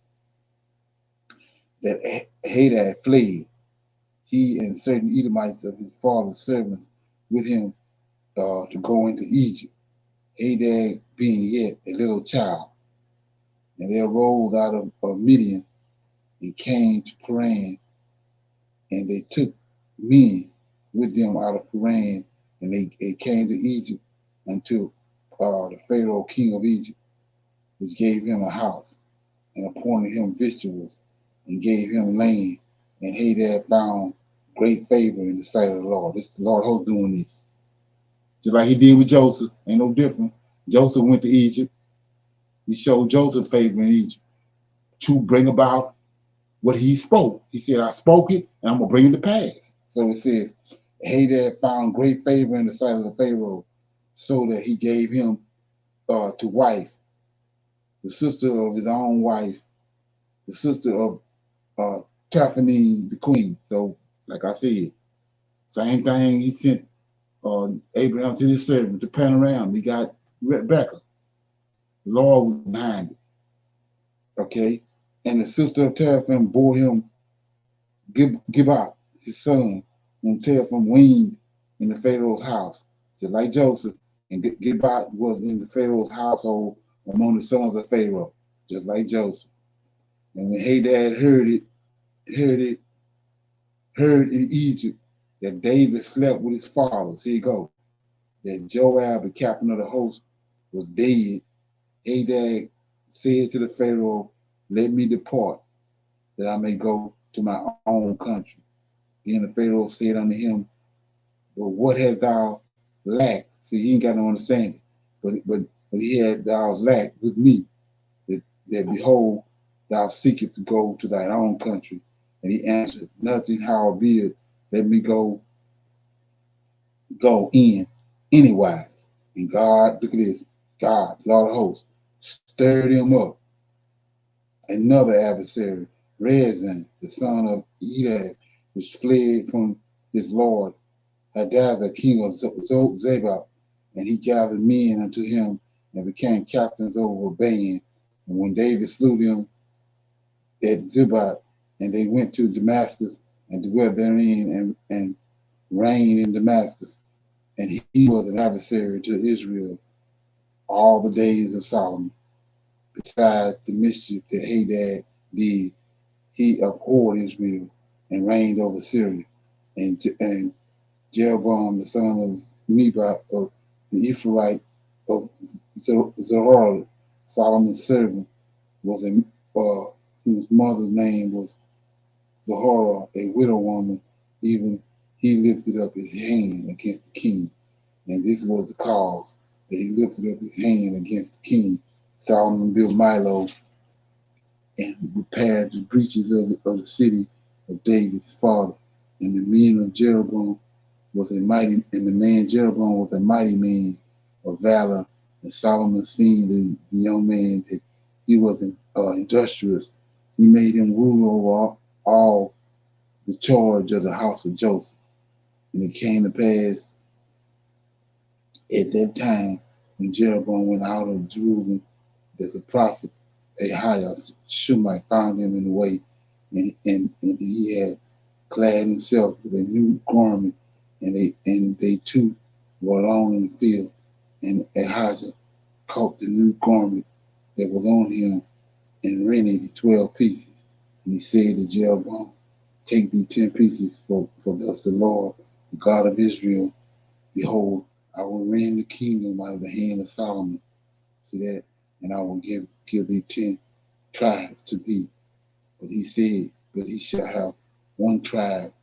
That Hadad fled, he and certain Edomites of his father's servants with him to go into Egypt, Hadad being yet a little child. And they arose out of Midian and came to Paran, and they took men with them out of Paran, and they came to Egypt until the Pharaoh king of Egypt, which gave him a house and appointed him victuals and gave him land. And Hadad found great favor in the sight of the Lord. This the Lord host doing this. Just like he did with Joseph, ain't no different. Joseph went to Egypt. He showed Joseph favor in Egypt to bring about what he spoke. He said, I spoke it and I'm going to bring it to pass. So it says, Hadad found great favor in the sight of the Pharaoh, so that he gave him to wife, the sister of his own wife, the sister of Taphanes the queen. So, like I said, same thing he sent Abraham to his servant to pan around. He got Rebecca. The Lord was behind it. Okay? And the sister of Teraphim bore him Gibbah, his son, whom Teraphim weaned in the Pharaoh's house, just like Joseph. And Gibbah was in the Pharaoh's household among the sons of Pharaoh, just like Joseph. And when Hadad heard in Egypt that David slept with his fathers, here you go, that Joab, the captain of the host, was dead, Hadad said to the Pharaoh, let me depart, that I may go to my own country. Then the Pharaoh said unto him, well, what hast thou lacked? See, he ain't got no understanding. But he had thou lacked with me, that behold, thou seekest to go to thine own country. And he answered, nothing, howbeit, let me go in anywise. And God, look at this, God, Lord of hosts, stirred him up. Another adversary, Rezin, the son of Edad, which fled from his lord, Hadassah, king of Zebah, and he gathered men unto him and became captains over a band. And when David slew them at Zebah, and they went to Damascus and dwelt therein and reigned in Damascus. And he was an adversary to Israel all the days of Solomon. Besides the mischief that Hadad did, he abhorred Israel and reigned over Syria. And Jeroboam, the son of Nebat of the Ephraite of Zerah, Solomon's servant, was whose mother's name was Zahara, a widow woman. Even he lifted up his hand against the king. And this was the cause that he lifted up his hand against the king. Solomon built Milo and repaired the breaches of the city of David, his father. And the men of Jeroboam was a mighty, and the man Jeroboam was a mighty man of valor. And Solomon seen the young man that he was industrious. He made him ruler over all the charge of the house of Joseph. And it came to pass at that time when Jeroboam went out of Jerusalem, that the prophet Ahiah Shumite found him in the way, and he had clad himself with a new garment, and they two were alone in the field, and Ahijah caught the new garment that was on him and rent it in 12 pieces. And he said to Jeroboam, take thee 10 pieces, for thus the Lord, the God of Israel, behold, I will rend the kingdom out of the hand of Solomon. See that? And I will give thee 10 tribes to thee. But he said, but he shall have one tribe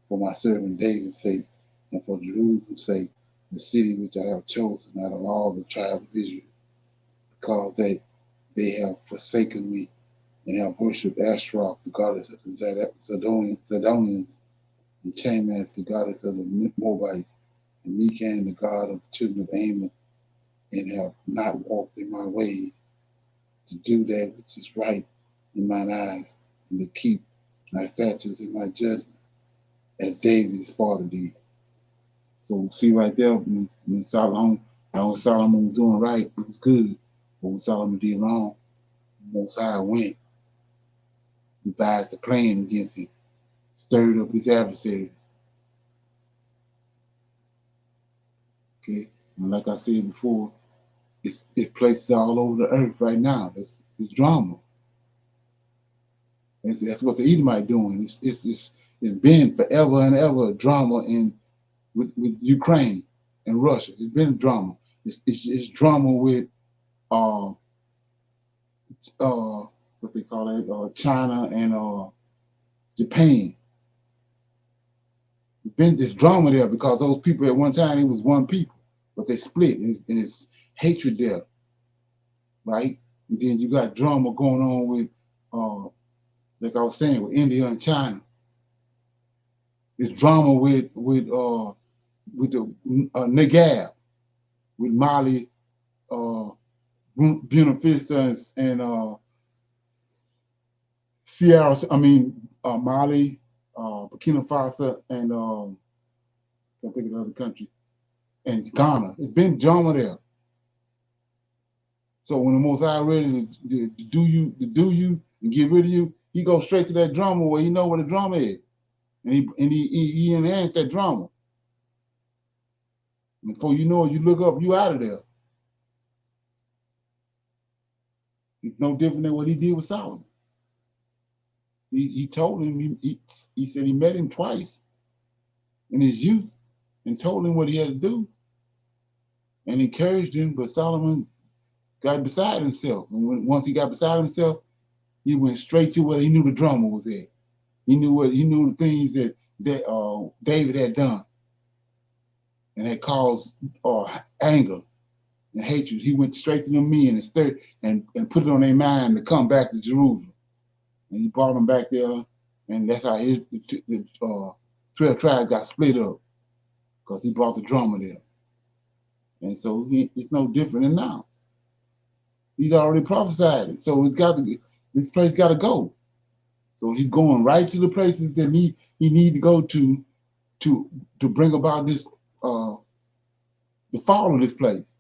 for my servant David's sake, and for Jerusalem's sake, the city which I have chosen out of all the tribes of Israel, because they have forsaken me and have worshipped Ashtaroth, the goddess of the Zidonians, and Chamath, the goddess of the Moabites, and Mikan, the god of the children of Ammon, and have not walked in my way to do that which is right in mine eyes, and to keep my statutes and my judgments, as David his father did. So see right there, when Solomon was doing right, it was good. But when Solomon did wrong, the Most High went, devised a plan against him, stirred up his adversaries. Okay, and like I said before, it's places all over the earth right now. It's drama. That's what the Edomite doing. It's been forever and ever drama with Ukraine and Russia. It's been drama. It's drama with what's they call it? China and Japan. It's drama there because those people at one time, it was one people, but they split, and it's hatred there, right? And then you got drama going on with, like I was saying, with India and China. It's drama with the Negev, with Mali, Buena Vista, and Sierra. Mali, Burkina Faso, and I can't think of the other country, and Ghana. It's been drama there. So when the Most High ready to do you and get rid of you, he goes straight to that drama where he know where the drama is, and he enhanced that drama. And before you know it, you look up, you out of there. It's no different than what he did with Solomon. He told him, he said he met him twice in his youth and told him what he had to do and encouraged him, but Solomon got beside himself. And once he got beside himself, he went straight to where he knew the drama was at. He knew the things that David had done and had caused anger and hatred. He went straight to the men and stirred and put it on their mind to come back to Jerusalem. And he brought them back there, and that's how his 12 tribes got split up, because he brought the drama there. And so it's no different than now. He's already prophesied it, so this place got to go. So he's going right to the places that he needs to go to bring about this the fall of this place.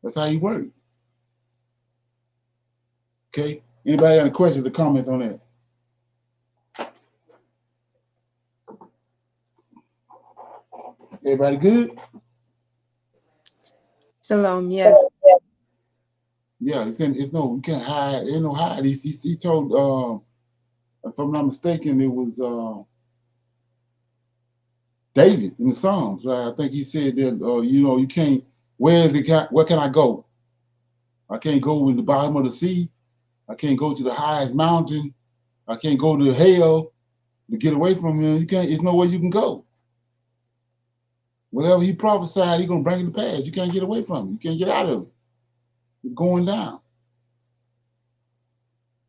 That's how he works. Okay. Anybody got any questions or comments on that? Everybody good? Shalom, yes. Yeah, it's no, we can't hide. Ain't no hide. He told, if I'm not mistaken, it was David in the Psalms, right? I think he said that, you can't, where can I go? I can't go in the bottom of the sea. I can't go to the highest mountain. I can't go to hell to get away from him. There's no way you can go. Whatever he prophesied, he's going to bring it to pass. You can't get away from it. You can't get out of it. It's going down.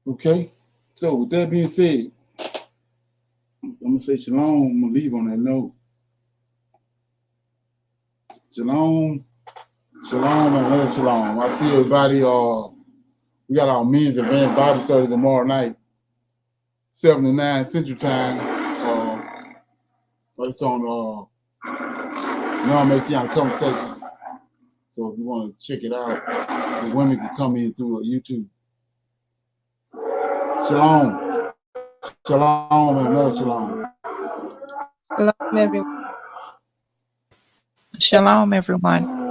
Okay? So with that being said, I'm going to say shalom. I'm going to leave on that note. Shalom, shalom, and another shalom. I see everybody. We got our men's advanced Bible study tomorrow night, 7 to 9 Central Time. It's on Non-Messianic Conversations. So if you want to check it out, the women can come in through YouTube. Shalom, shalom, and another shalom. Shalom, everyone. Shalom, everyone.